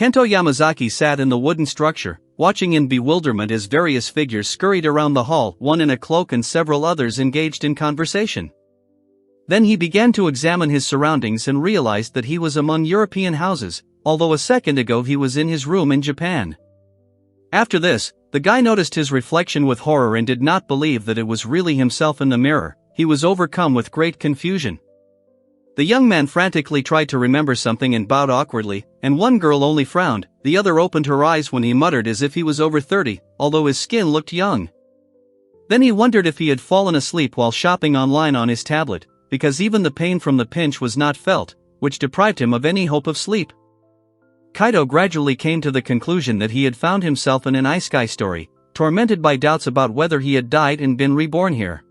Kento Yamazaki sat in the wooden structure, watching in bewilderment as various figures scurried around the hall, one in a cloak and several others engaged in conversation. Then he began to examine his surroundings and realized that he was among European houses, although a second ago he was in his room in Japan. After this, the guy noticed his reflection with horror and did not believe that it was really himself in the mirror. He was overcome with great confusion. The young man frantically tried to remember something and bowed awkwardly, and one girl only frowned. The other opened her eyes when he muttered as if he was over 30, although his skin looked young. Then he wondered if he had fallen asleep while shopping online on his tablet, because even the pain from the pinch was not felt, which deprived him of any hope of sleep. Kaido gradually came to the conclusion that he had found himself in an Isekai story, tormented by doubts about whether he had died and been reborn here.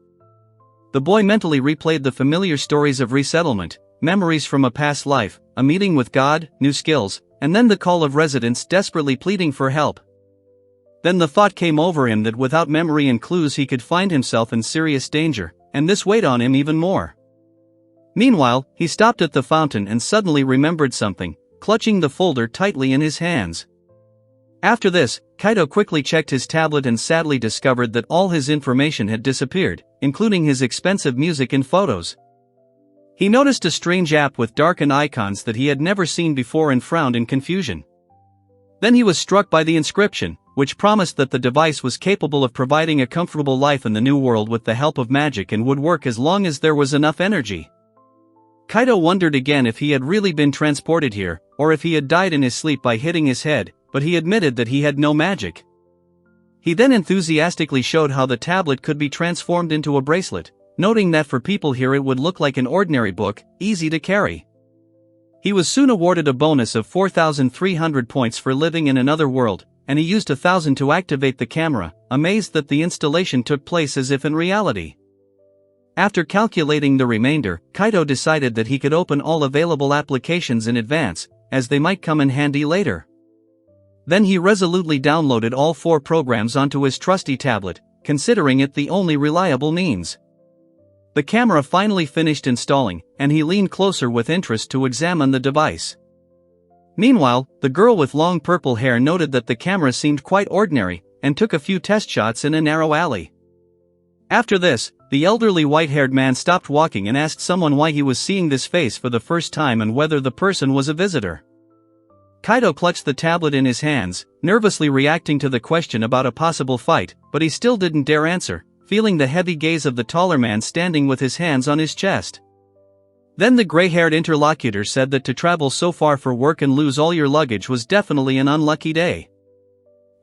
The boy mentally replayed the familiar stories of resettlement, memories from a past life, a meeting with God, new skills, and then the call of residents desperately pleading for help. Then the thought came over him that without memory and clues he could find himself in serious danger, and this weighed on him even more. Meanwhile, he stopped at the fountain and suddenly remembered something, clutching the folder tightly in his hands. After this, Kaido quickly checked his tablet and sadly discovered that all his information had disappeared, including his expensive music and photos. He noticed a strange app with darkened icons that he had never seen before and frowned in confusion. Then he was struck by the inscription, which promised that the device was capable of providing a comfortable life in the new world with the help of magic and would work as long as there was enough energy. Kaido wondered again if he had really been transported here, or if he had died in his sleep by hitting his head, but he admitted that he had no magic. He then enthusiastically showed how the tablet could be transformed into a bracelet, noting that for people here it would look like an ordinary book, easy to carry. He was soon awarded a bonus of 4,300 points for living in another world, and he used 1,000 to activate the camera, amazed that the installation took place as if in reality. After calculating the remainder, Kaido decided that he could open all available applications in advance, as they might come in handy later. Then he resolutely downloaded all 4 programs onto his trusty tablet, considering it the only reliable means. The camera finally finished installing, and he leaned closer with interest to examine the device. Meanwhile, the girl with long purple hair noted that the camera seemed quite ordinary, and took a few test shots in a narrow alley. After this, the elderly white-haired man stopped walking and asked someone why he was seeing this face for the first time and whether the person was a visitor. Kaido clutched the tablet in his hands, nervously reacting to the question about a possible fight, but he still didn't dare answer, feeling the heavy gaze of the taller man standing with his hands on his chest. Then the gray-haired interlocutor said that to travel so far for work and lose all your luggage was definitely an unlucky day.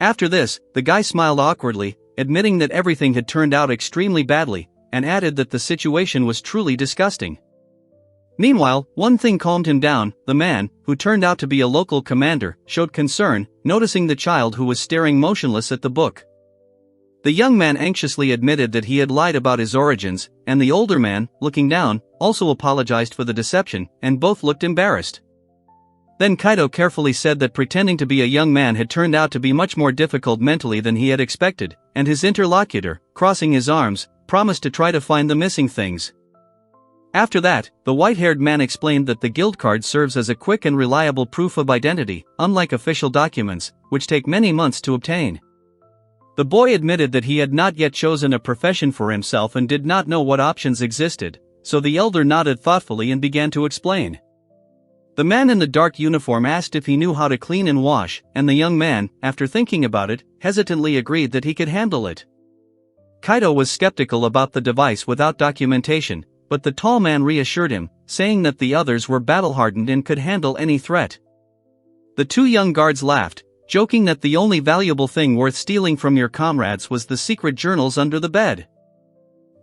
After this, the guy smiled awkwardly, admitting that everything had turned out extremely badly, and added that the situation was truly disgusting. Meanwhile, one thing calmed him down. The man, who turned out to be a local commander, showed concern, noticing the child who was staring motionless at the book. The young man anxiously admitted that he had lied about his origins, and the older man, looking down, also apologized for the deception, and both looked embarrassed. Then Kaido carefully said that pretending to be a young man had turned out to be much more difficult mentally than he had expected, and his interlocutor, crossing his arms, promised to try to find the missing things. After that, the white-haired man explained that the guild card serves as a quick and reliable proof of identity, unlike official documents, which take many months to obtain. The boy admitted that he had not yet chosen a profession for himself and did not know what options existed, so the elder nodded thoughtfully and began to explain. The man in the dark uniform asked if he knew how to clean and wash, and the young man, after thinking about it, hesitantly agreed that he could handle it. Kaido was skeptical about the device without documentation, but the tall man reassured him, saying that the others were battle-hardened and could handle any threat. The 2 young guards laughed, joking that the only valuable thing worth stealing from your comrades was the secret journals under the bed.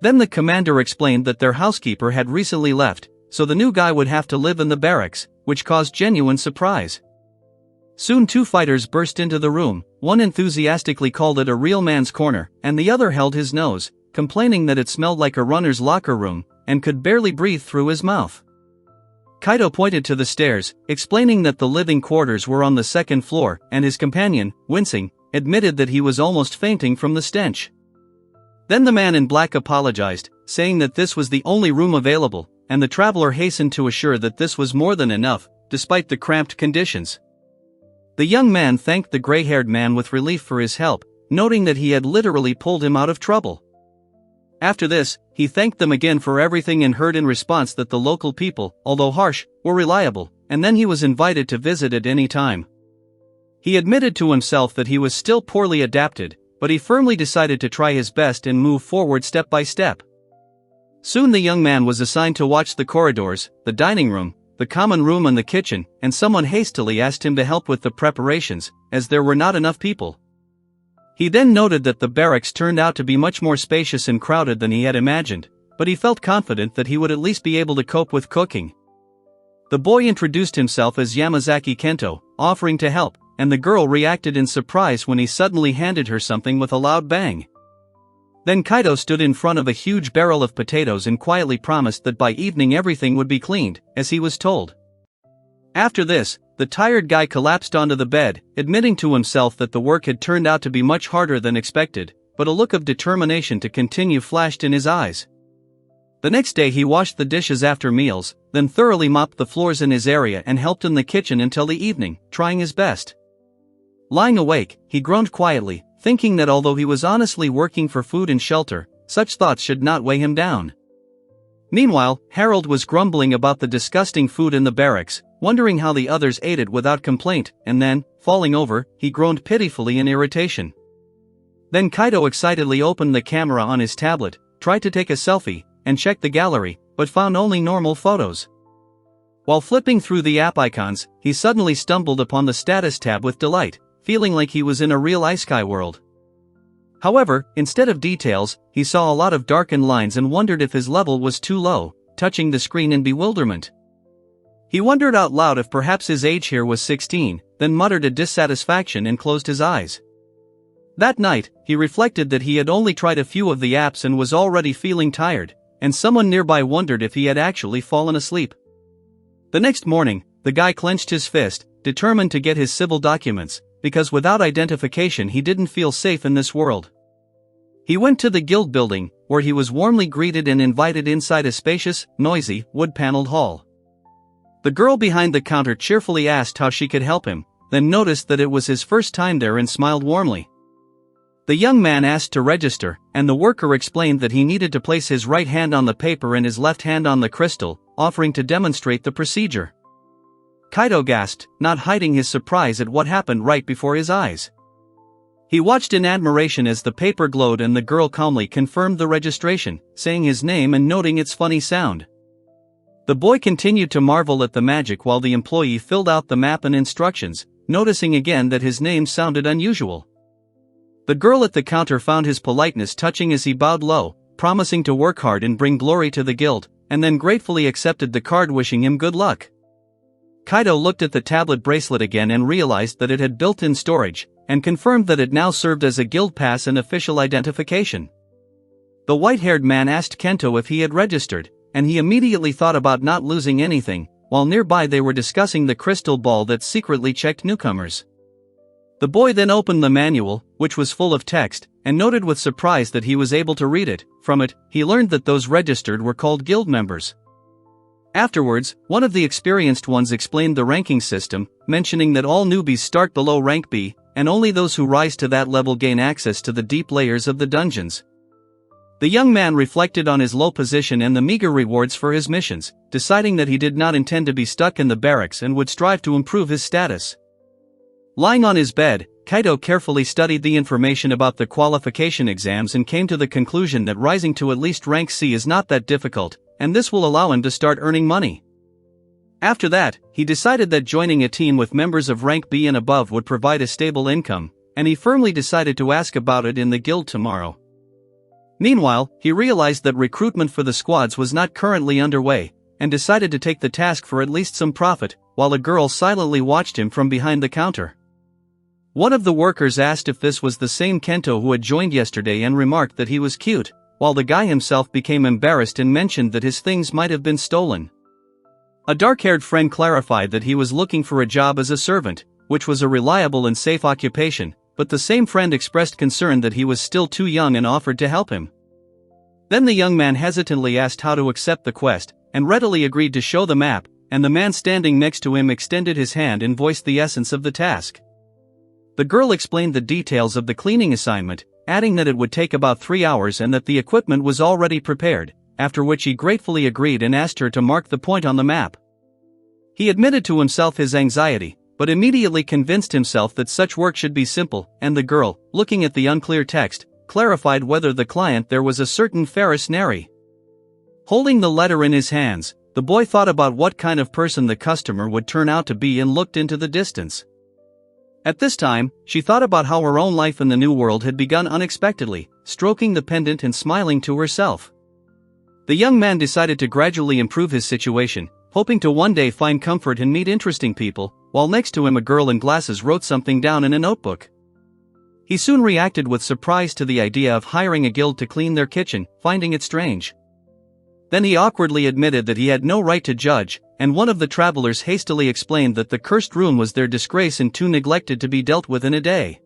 Then the commander explained that their housekeeper had recently left, so the new guy would have to live in the barracks, which caused genuine surprise. Soon 2 fighters burst into the room. One enthusiastically called it a real man's corner, and the other held his nose, complaining that it smelled like a runner's locker room, and could barely breathe through his mouth. Kaido pointed to the stairs, explaining that the living quarters were on the 2nd floor, and his companion, wincing, admitted that he was almost fainting from the stench. Then the man in black apologized, saying that this was the only room available, and the traveler hastened to assure that this was more than enough, despite the cramped conditions. The young man thanked the gray-haired man with relief for his help, noting that he had literally pulled him out of trouble. After this, he thanked them again for everything and heard in response that the local people, although harsh, were reliable, and then he was invited to visit at any time. He admitted to himself that he was still poorly adapted, but he firmly decided to try his best and move forward step by step. Soon the young man was assigned to watch the corridors, the dining room, the common room and the kitchen, and someone hastily asked him to help with the preparations, as there were not enough people. He then noted that the barracks turned out to be much more spacious and crowded than he had imagined, but he felt confident that he would at least be able to cope with cooking. The boy introduced himself as Yamazaki Kento, offering to help, and the girl reacted in surprise when he suddenly handed her something with a loud bang. Then Kaito stood in front of a huge barrel of potatoes and quietly promised that by evening everything would be cleaned, as he was told. After this, the tired guy collapsed onto the bed, admitting to himself that the work had turned out to be much harder than expected, but a look of determination to continue flashed in his eyes. The next day he washed the dishes after meals, then thoroughly mopped the floors in his area and helped in the kitchen until the evening, trying his best. Lying awake, he groaned quietly, thinking that although he was honestly working for food and shelter, such thoughts should not weigh him down. Meanwhile, Harold was grumbling about the disgusting food in the barracks, wondering how the others ate it without complaint, and then, falling over, he groaned pitifully in irritation. Then Kaito excitedly opened the camera on his tablet, tried to take a selfie, and checked the gallery, but found only normal photos. While flipping through the app icons, he suddenly stumbled upon the status tab with delight, feeling like he was in a real Isekai world. However, instead of details, he saw a lot of darkened lines and wondered if his level was too low, touching the screen in bewilderment. He wondered out loud if perhaps his age here was 16, then muttered a dissatisfaction and closed his eyes. That night, he reflected that he had only tried a few of the apps and was already feeling tired, and someone nearby wondered if he had actually fallen asleep. The next morning, the guy clenched his fist, determined to get his civil documents, because without identification he didn't feel safe in this world. He went to the guild building, where he was warmly greeted and invited inside a spacious, noisy, wood-paneled hall. The girl behind the counter cheerfully asked how she could help him, then noticed that it was his first time there and smiled warmly. The young man asked to register, and the worker explained that he needed to place his right hand on the paper and his left hand on the crystal, offering to demonstrate the procedure. Kaito gasped, not hiding his surprise at what happened right before his eyes. He watched in admiration as the paper glowed and the girl calmly confirmed the registration, saying his name and noting its funny sound. The boy continued to marvel at the magic while the employee filled out the map and instructions, noticing again that his name sounded unusual. The girl at the counter found his politeness touching as he bowed low, promising to work hard and bring glory to the guild, and then gratefully accepted the card wishing him good luck. Kaito looked at the tablet bracelet again and realized that it had built-in storage, and confirmed that it now served as a guild pass and official identification. The white-haired man asked Kento if he had registered, and he immediately thought about not losing anything, while nearby they were discussing the crystal ball that secretly checked newcomers. The boy then opened the manual, which was full of text, and noted with surprise that he was able to read it. From it, he learned that those registered were called guild members. Afterwards, one of the experienced ones explained the ranking system, mentioning that all newbies start below rank B, and only those who rise to that level gain access to the deep layers of the dungeons. The young man reflected on his low position and the meager rewards for his missions, deciding that he did not intend to be stuck in the barracks and would strive to improve his status. Lying on his bed, Kaito carefully studied the information about the qualification exams and came to the conclusion that rising to at least rank C is not that difficult, and this will allow him to start earning money. After that, he decided that joining a team with members of rank B and above would provide a stable income, and he firmly decided to ask about it in the guild tomorrow. Meanwhile, he realized that recruitment for the squads was not currently underway, and decided to take the task for at least some profit, while a girl silently watched him from behind the counter. One of the workers asked if this was the same Kento who had joined yesterday and remarked that he was cute, while the guy himself became embarrassed and mentioned that his things might have been stolen. A dark-haired friend clarified that he was looking for a job as a servant, which was a reliable and safe occupation, but the same friend expressed concern that he was still too young and offered to help him. Then the young man hesitantly asked how to accept the quest, and readily agreed to show the map, and the man standing next to him extended his hand and voiced the essence of the task. The girl explained the details of the cleaning assignment, adding that it would take about 3 hours and that the equipment was already prepared, after which he gratefully agreed and asked her to mark the point on the map. He admitted to himself his anxiety, but immediately convinced himself that such work should be simple, and the girl, looking at the unclear text, clarified whether the client there was a certain Ferris Neri. Holding the letter in his hands, the boy thought about what kind of person the customer would turn out to be and looked into the distance. At this time, she thought about how her own life in the new world had begun unexpectedly, stroking the pendant and smiling to herself. The young man decided to gradually improve his situation, hoping to one day find comfort and meet interesting people, while next to him a girl in glasses wrote something down in a notebook. He soon reacted with surprise to the idea of hiring a guild to clean their kitchen, finding it strange. Then he awkwardly admitted that he had no right to judge, and one of the travelers hastily explained that the cursed room was their disgrace and too neglected to be dealt with in a day.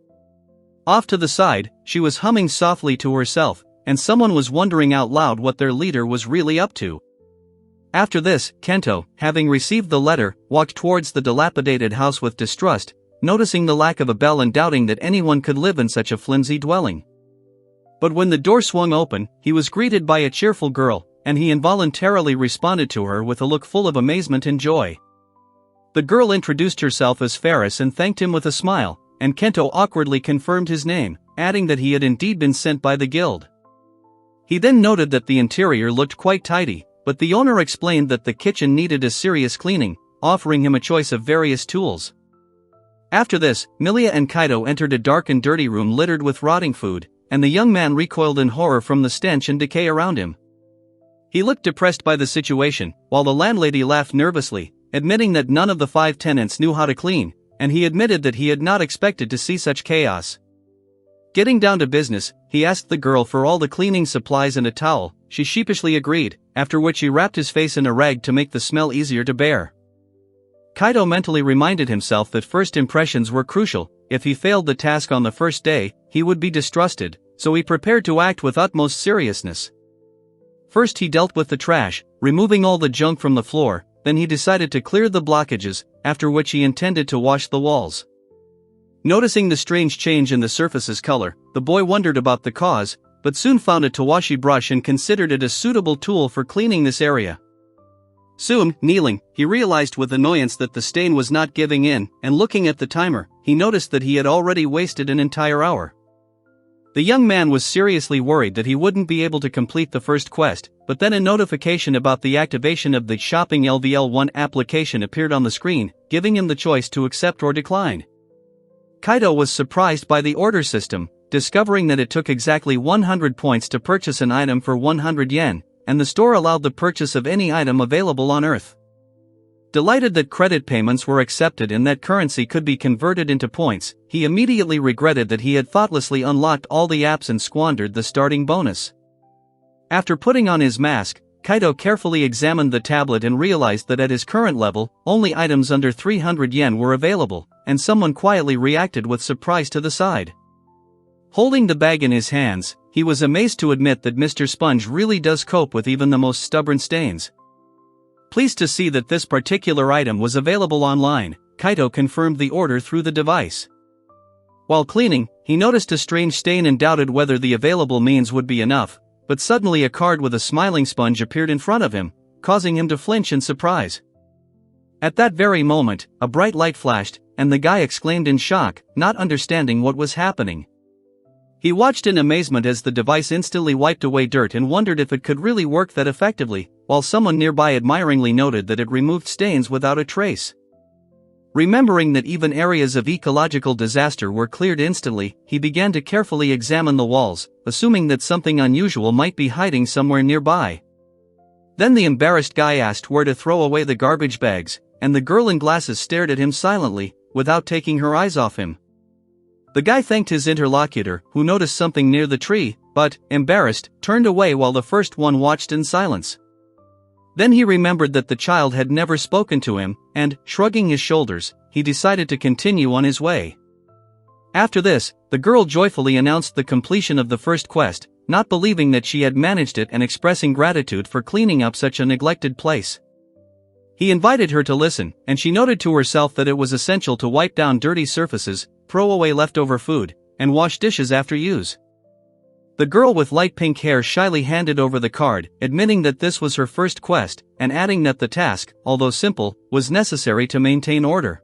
Off to the side, she was humming softly to herself, and someone was wondering out loud what their leader was really up to. After this, Kento, having received the letter, walked towards the dilapidated house with distrust, noticing the lack of a bell and doubting that anyone could live in such a flimsy dwelling. But when the door swung open, he was greeted by a cheerful girl, and he involuntarily responded to her with a look full of amazement and joy. The girl introduced herself as Ferris and thanked him with a smile, and Kento awkwardly confirmed his name, adding that he had indeed been sent by the guild. He then noted that the interior looked quite tidy, but the owner explained that the kitchen needed a serious cleaning, offering him a choice of various tools. After this, Milia and Kaido entered a dark and dirty room littered with rotting food, and the young man recoiled in horror from the stench and decay around him. He looked depressed by the situation, while the landlady laughed nervously, admitting that none of the 5 tenants knew how to clean, and he admitted that he had not expected to see such chaos. Getting down to business, he asked the girl for all the cleaning supplies and a towel. She sheepishly agreed, after which he wrapped his face in a rag to make the smell easier to bear. Kaido mentally reminded himself that first impressions were crucial. If he failed the task on the first day, he would be distrusted, so he prepared to act with utmost seriousness. First he dealt with the trash, removing all the junk from the floor, then he decided to clear the blockages, after which he intended to wash the walls. Noticing the strange change in the surface's color, the boy wondered about the cause, but soon found a tawashi brush and considered it a suitable tool for cleaning this area. Soon, kneeling, he realized with annoyance that the stain was not giving in, and looking at the timer, he noticed that he had already wasted an entire hour. The young man was seriously worried that he wouldn't be able to complete the first quest, but then a notification about the activation of the Shopping LVL1 application appeared on the screen, giving him the choice to accept or decline. Kaido was surprised by the order system, discovering that it took exactly 100 points to purchase an item for 100 yen, and the store allowed the purchase of any item available on Earth. Delighted that credit payments were accepted and that currency could be converted into points, he immediately regretted that he had thoughtlessly unlocked all the apps and squandered the starting bonus. After putting on his mask, Kaido carefully examined the tablet and realized that at his current level, only items under 300 yen were available, and someone quietly reacted with surprise to the side. Holding the bag in his hands, he was amazed to admit that Mr. Sponge really does cope with even the most stubborn stains. Pleased to see that this particular item was available online, Kaido confirmed the order through the device. While cleaning, he noticed a strange stain and doubted whether the available means would be enough, but suddenly a card with a smiling sponge appeared in front of him, causing him to flinch in surprise. At that very moment, a bright light flashed, and the guy exclaimed in shock, not understanding what was happening. He watched in amazement as the device instantly wiped away dirt and wondered if it could really work that effectively, while someone nearby admiringly noted that it removed stains without a trace. Remembering that even areas of ecological disaster were cleared instantly, he began to carefully examine the walls, assuming that something unusual might be hiding somewhere nearby. Then the embarrassed guy asked where to throw away the garbage bags, and the girl in glasses stared at him silently, without taking her eyes off him. The guy thanked his interlocutor, who noticed something near the tree, but, embarrassed, turned away while the first one watched in silence. Then he remembered that the child had never spoken to him, and, shrugging his shoulders, he decided to continue on his way. After this, the girl joyfully announced the completion of the first quest, not believing that she had managed it and expressing gratitude for cleaning up such a neglected place. He invited her to listen, and she noted to herself that it was essential to wipe down dirty surfaces, throw away leftover food, and wash dishes after use. The girl with light pink hair shyly handed over the card, admitting that this was her first quest, and adding that the task, although simple, was necessary to maintain order.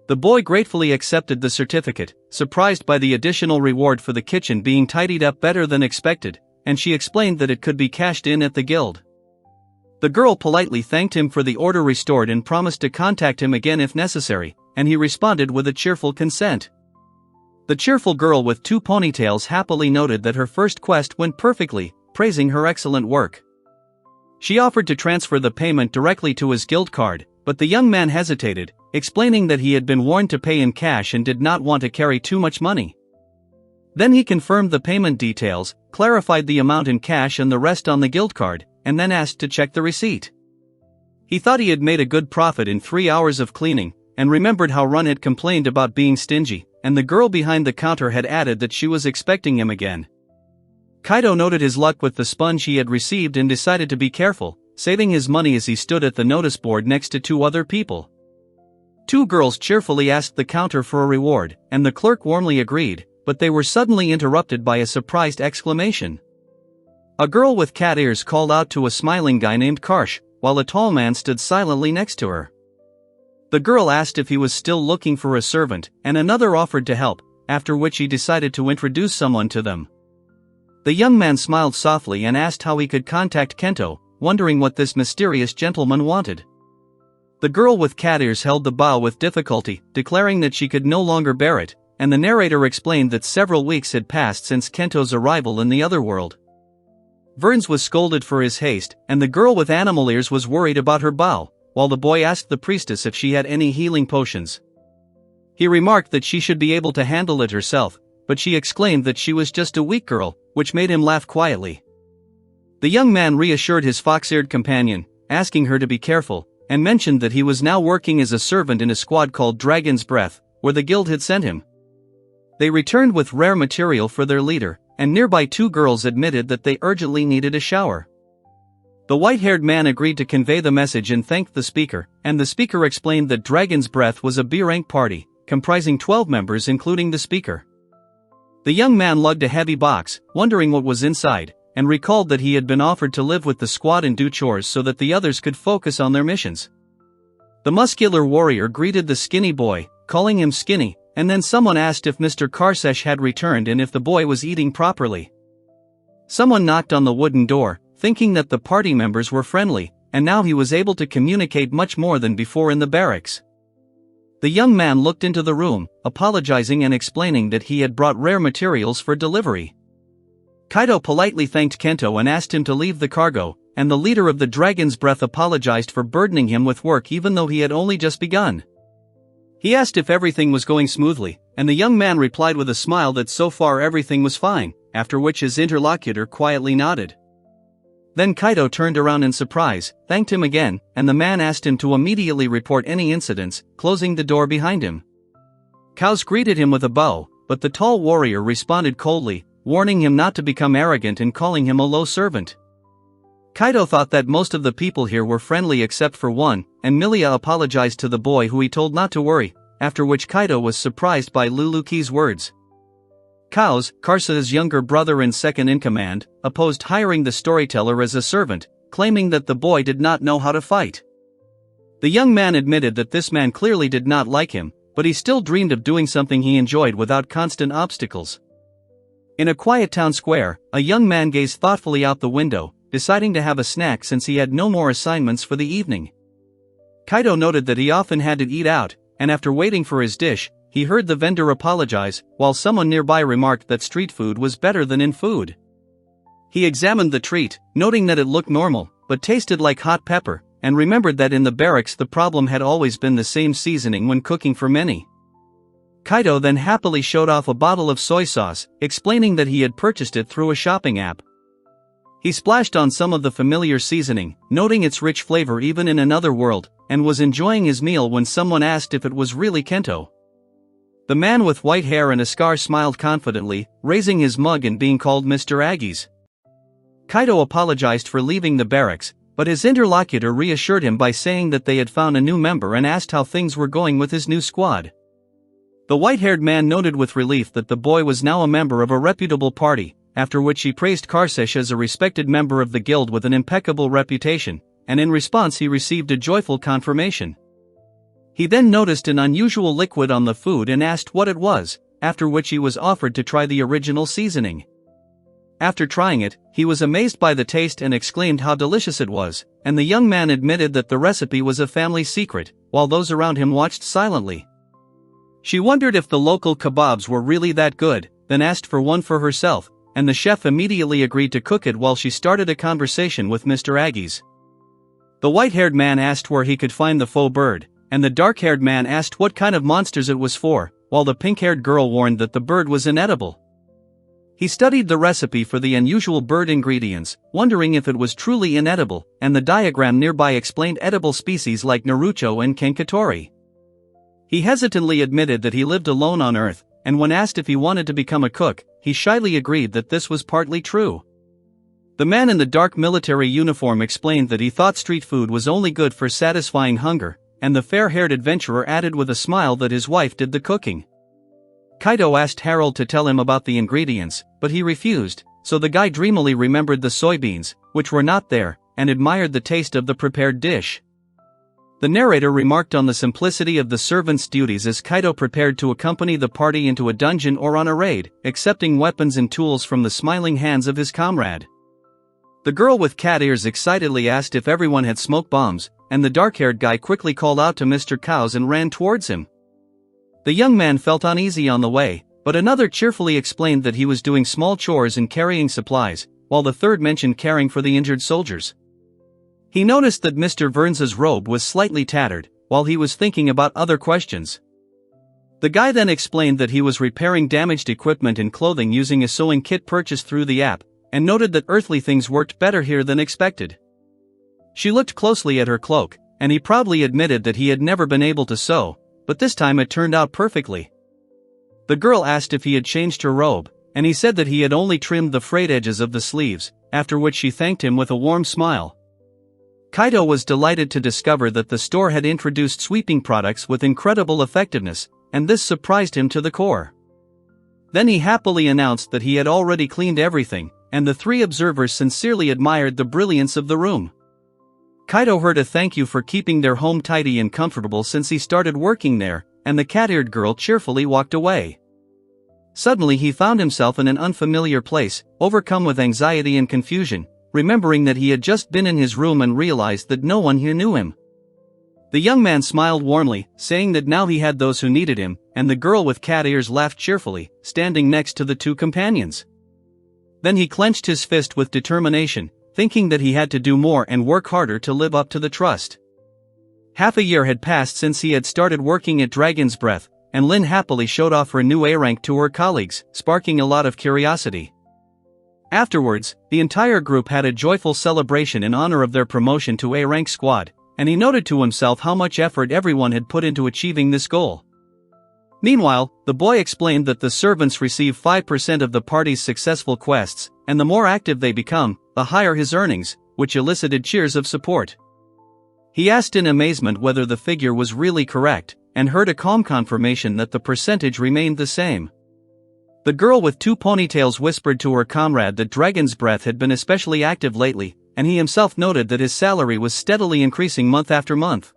The boy gratefully accepted the certificate, surprised by the additional reward for the kitchen being tidied up better than expected, and she explained that it could be cashed in at the guild. The girl politely thanked him for the order restored and promised to contact him again if necessary, and he responded with a cheerful consent. The cheerful girl with 2 ponytails happily noted that her first quest went perfectly, praising her excellent work. She offered to transfer the payment directly to his guild card, but the young man hesitated, explaining that he had been warned to pay in cash and did not want to carry too much money. Then he confirmed the payment details, clarified the amount in cash and the rest on the guild card, and then asked to check the receipt. He thought he had made a good profit in 3 hours of cleaning, and remembered how Run had complained about being stingy, and the girl behind the counter had added that she was expecting him again. Kaido noted his luck with the sponge he had received and decided to be careful, saving his money as he stood at the notice board next to 2 other people. 2 girls cheerfully asked the counter for a reward, and the clerk warmly agreed, but they were suddenly interrupted by a surprised exclamation. A girl with cat ears called out to a smiling guy named Karsh, while a tall man stood silently next to her. The girl asked if he was still looking for a servant, and another offered to help, after which he decided to introduce someone to them. The young man smiled softly and asked how he could contact Kento, wondering what this mysterious gentleman wanted. The girl with cat ears held the bow with difficulty, declaring that she could no longer bear it, and the narrator explained that several weeks had passed since Kento's arrival in the other world. Verns was scolded for his haste, and the girl with animal ears was worried about her bow, while the boy asked the priestess if she had any healing potions. He remarked that she should be able to handle it herself, but she exclaimed that she was just a weak girl, which made him laugh quietly. The young man reassured his fox-eared companion, asking her to be careful, and mentioned that he was now working as a servant in a squad called Dragon's Breath, where the guild had sent him. They returned with rare material for their leader, and nearby 2 girls admitted that they urgently needed a shower. The white-haired man agreed to convey the message and thanked the speaker, and the speaker explained that Dragon's Breath was a B-rank party, comprising 12 members including the speaker. The young man lugged a heavy box, wondering what was inside, and recalled that he had been offered to live with the squad and do chores so that the others could focus on their missions. The muscular warrior greeted the skinny boy, calling him skinny, and then someone asked if Mr. Karsesh had returned and if the boy was eating properly. Someone knocked on the wooden door, thinking that the party members were friendly, and now he was able to communicate much more than before in the barracks. The young man looked into the room, apologizing and explaining that he had brought rare materials for delivery. Kaido politely thanked Kento and asked him to leave the cargo, and the leader of the Dragon's Breath apologized for burdening him with work even though he had only just begun. He asked if everything was going smoothly, and the young man replied with a smile that so far everything was fine, after which his interlocutor quietly nodded. Then Kaido turned around in surprise, thanked him again, and the man asked him to immediately report any incidents, closing the door behind him. Cows greeted him with a bow, but the tall warrior responded coldly, warning him not to become arrogant and calling him a low servant. Kaido thought that most of the people here were friendly except for one, and Milia apologized to the boy who he told not to worry, after which Kaido was surprised by Luluki's words. Kaos, Karsa's younger brother and second-in-command, opposed hiring the storyteller as a servant, claiming that the boy did not know how to fight. The young man admitted that this man clearly did not like him, but he still dreamed of doing something he enjoyed without constant obstacles. In a quiet town square, a young man gazed thoughtfully out the window, deciding to have a snack since he had no more assignments for the evening. Kaido noted that he often had to eat out, and after waiting for his dish, he heard the vendor apologize, while someone nearby remarked that street food was better than in food. He examined the treat, noting that it looked normal, but tasted like hot pepper, and remembered that in the barracks the problem had always been the same seasoning when cooking for many. Kaido then happily showed off a bottle of soy sauce, explaining that he had purchased it through a shopping app. He splashed on some of the familiar seasoning, noting its rich flavor even in another world, and was enjoying his meal when someone asked if it was really Kento. The man with white hair and a scar smiled confidently, raising his mug and being called Mr. Aggies. Kaido apologized for leaving the barracks, but his interlocutor reassured him by saying that they had found a new member and asked how things were going with his new squad. The white-haired man noted with relief that the boy was now a member of a reputable party, after which he praised Karsesh as a respected member of the guild with an impeccable reputation, and in response he received a joyful confirmation. He then noticed an unusual liquid on the food and asked what it was, after which he was offered to try the original seasoning. After trying it, he was amazed by the taste and exclaimed how delicious it was, and the young man admitted that the recipe was a family secret, while those around him watched silently. She wondered if the local kebabs were really that good, then asked for one for herself, and the chef immediately agreed to cook it while she started a conversation with Mr. Aggies. The white-haired man asked where he could find the faux bird, and the dark-haired man asked what kind of monsters it was for, while the pink-haired girl warned that the bird was inedible. He studied the recipe for the unusual bird ingredients, wondering if it was truly inedible, and the diagram nearby explained edible species like Naruto and Kenkatori. He hesitantly admitted that he lived alone on Earth, and when asked if he wanted to become a cook, he shyly agreed that this was partly true. The man in the dark military uniform explained that he thought street food was only good for satisfying hunger, and the fair-haired adventurer added with a smile that his wife did the cooking. Kaido asked Harold to tell him about the ingredients, but he refused, so the guy dreamily remembered the soybeans, which were not there, and admired the taste of the prepared dish. The narrator remarked on the simplicity of the servant's duties as Kaido prepared to accompany the party into a dungeon or on a raid, accepting weapons and tools from the smiling hands of his comrade. The girl with cat ears excitedly asked if everyone had smoke bombs, and the dark-haired guy quickly called out to Mr. Cows and ran towards him. The young man felt uneasy on the way, but another cheerfully explained that he was doing small chores and carrying supplies, while the third mentioned caring for the injured soldiers. He noticed that Mr. Verns's robe was slightly tattered, while he was thinking about other questions. The guy then explained that he was repairing damaged equipment and clothing using a sewing kit purchased through the app, and noted that earthly things worked better here than expected. She looked closely at her cloak, and he proudly admitted that he had never been able to sew, but this time it turned out perfectly. The girl asked if he had changed her robe, and he said that he had only trimmed the frayed edges of the sleeves, after which she thanked him with a warm smile. Kaido was delighted to discover that the store had introduced sweeping products with incredible effectiveness, and this surprised him to the core. Then he happily announced that he had already cleaned everything, and the three observers sincerely admired the brilliance of the room. Kaido heard a thank you for keeping their home tidy and comfortable since he started working there, and the cat-eared girl cheerfully walked away. Suddenly he found himself in an unfamiliar place, overcome with anxiety and confusion, remembering that he had just been in his room and realized that no one here knew him. The young man smiled warmly, saying that now he had those who needed him, and the girl with cat ears laughed cheerfully, standing next to the two companions. Then he clenched his fist with determination, thinking that he had to do more and work harder to live up to the trust. Half a year had passed since he had started working at Dragon's Breath, and Lin happily showed off her new A rank to her colleagues, sparking a lot of curiosity. Afterwards, the entire group had a joyful celebration in honor of their promotion to A rank squad, and he noted to himself how much effort everyone had put into achieving this goal. Meanwhile, the boy explained that the servants receive 5% of the party's successful quests, and the more active they become, the higher his earnings, which elicited cheers of support. He asked in amazement whether the figure was really correct, and heard a calm confirmation that the percentage remained the same. The girl with two ponytails whispered to her comrade that Dragon's Breath had been especially active lately, and he himself noted that his salary was steadily increasing month after month.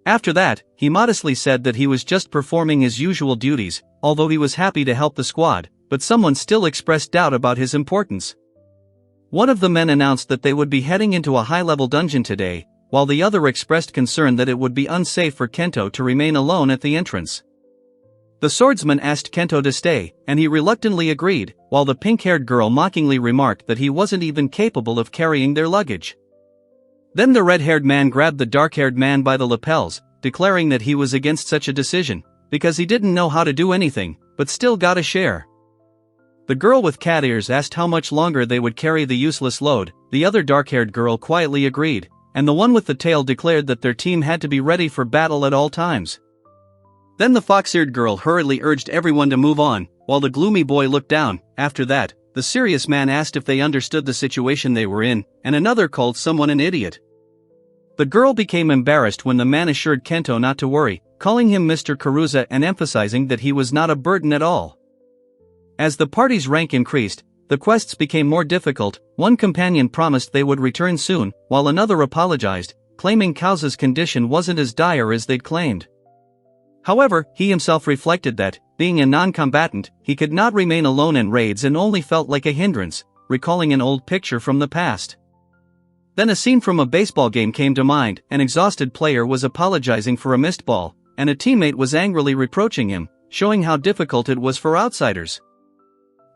After that, he modestly said that he was just performing his usual duties, although he was happy to help the squad, but someone still expressed doubt about his importance. One of the men announced that they would be heading into a high-level dungeon today, while the other expressed concern that it would be unsafe for Kento to remain alone at the entrance. The swordsman asked Kento to stay, and he reluctantly agreed, while the pink-haired girl mockingly remarked that he wasn't even capable of carrying their luggage. Then the red-haired man grabbed the dark-haired man by the lapels, declaring that he was against such a decision, because he didn't know how to do anything, but still got a share. The girl with cat ears asked how much longer they would carry the useless load. The other dark-haired girl quietly agreed, and the one with the tail declared that their team had to be ready for battle at all times. Then the fox-eared girl hurriedly urged everyone to move on, while the gloomy boy looked down. After that, the serious man asked if they understood the situation they were in, and another called someone an idiot. The girl became embarrassed when the man assured Kento not to worry, calling him Mr. Karuza and emphasizing that he was not a burden at all. As the party's rank increased, the quests became more difficult. One companion promised they would return soon, while another apologized, claiming Kauza's condition wasn't as dire as they'd claimed. However, he himself reflected that, being a non-combatant, he could not remain alone in raids and only felt like a hindrance, recalling an old picture from the past. Then a scene from a baseball game came to mind. An exhausted player was apologizing for a missed ball, and a teammate was angrily reproaching him, showing how difficult it was for outsiders.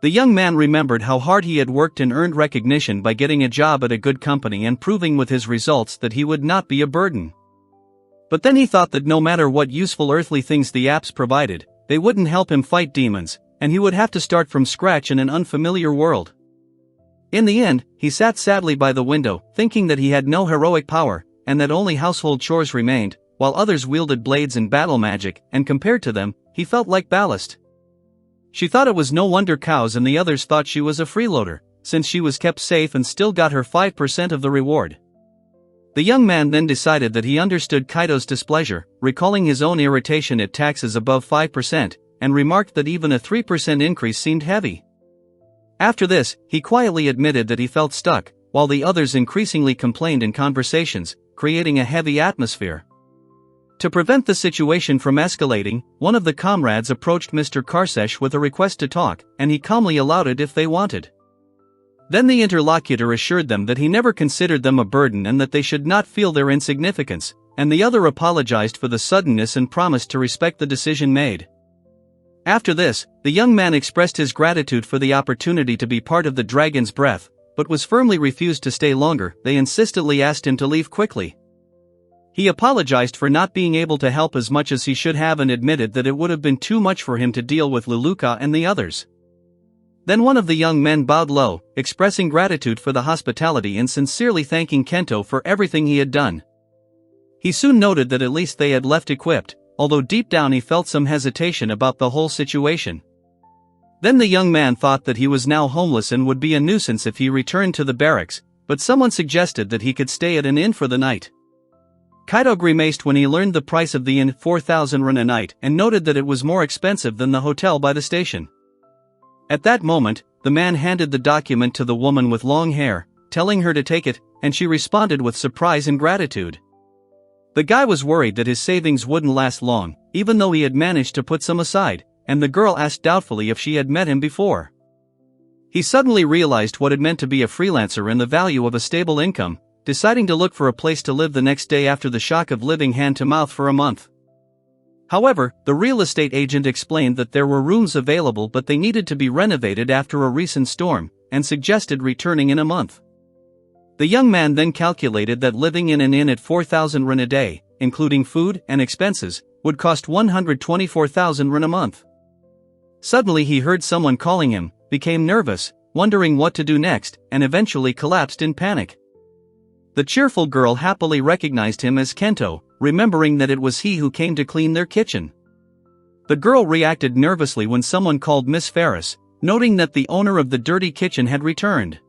The young man remembered how hard he had worked and earned recognition by getting a job at a good company and proving with his results that he would not be a burden. But then he thought that no matter what useful earthly things the apps provided, they wouldn't help him fight demons, and he would have to start from scratch in an unfamiliar world. In the end, he sat sadly by the window, thinking that he had no heroic power, and that only household chores remained, while others wielded blades and battle magic, and compared to them, he felt like ballast. She thought it was no wonder Cows and the others thought she was a freeloader, since she was kept safe and still got her 5% of the reward. The young man then decided that he understood Kaido's displeasure, recalling his own irritation at taxes above 5%, and remarked that even a 3% increase seemed heavy. After this, he quietly admitted that he felt stuck, while the others increasingly complained in conversations, creating a heavy atmosphere. To prevent the situation from escalating, one of the comrades approached Mr. Karsesh with a request to talk, and he calmly allowed it if they wanted. Then the interlocutor assured them that he never considered them a burden and that they should not feel their insignificance, and the other apologized for the suddenness and promised to respect the decision made. After this, the young man expressed his gratitude for the opportunity to be part of the Dragon's Breath, but was firmly refused to stay longer. They insistently asked him to leave quickly. He apologized for not being able to help as much as he should have and admitted that it would have been too much for him to deal with Luluka and the others. Then one of the young men bowed low, expressing gratitude for the hospitality and sincerely thanking Kento for everything he had done. He soon noted that at least they had left equipped, although deep down he felt some hesitation about the whole situation. Then the young man thought that he was now homeless and would be a nuisance if he returned to the barracks, but someone suggested that he could stay at an inn for the night. Kaido grimaced when he learned the price of the inn, 4,000 yen a night, and noted that it was more expensive than the hotel by the station. At that moment, the man handed the document to the woman with long hair, telling her to take it, and she responded with surprise and gratitude. The guy was worried that his savings wouldn't last long, even though he had managed to put some aside, and the girl asked doubtfully if she had met him before. He suddenly realized what it meant to be a freelancer and the value of a stable income, deciding to look for a place to live the next day after the shock of living hand to mouth for a month. However, the real estate agent explained that there were rooms available but they needed to be renovated after a recent storm, and suggested returning in a month. The young man then calculated that living in an inn at 4,000 yen a day, including food and expenses, would cost 124,000 yen a month. Suddenly he heard someone calling him, became nervous, wondering what to do next, and eventually collapsed in panic. The cheerful girl happily recognized him as Kento, remembering that it was he who came to clean their kitchen. The girl reacted nervously when someone called Miss Ferris, noting that the owner of the dirty kitchen had returned.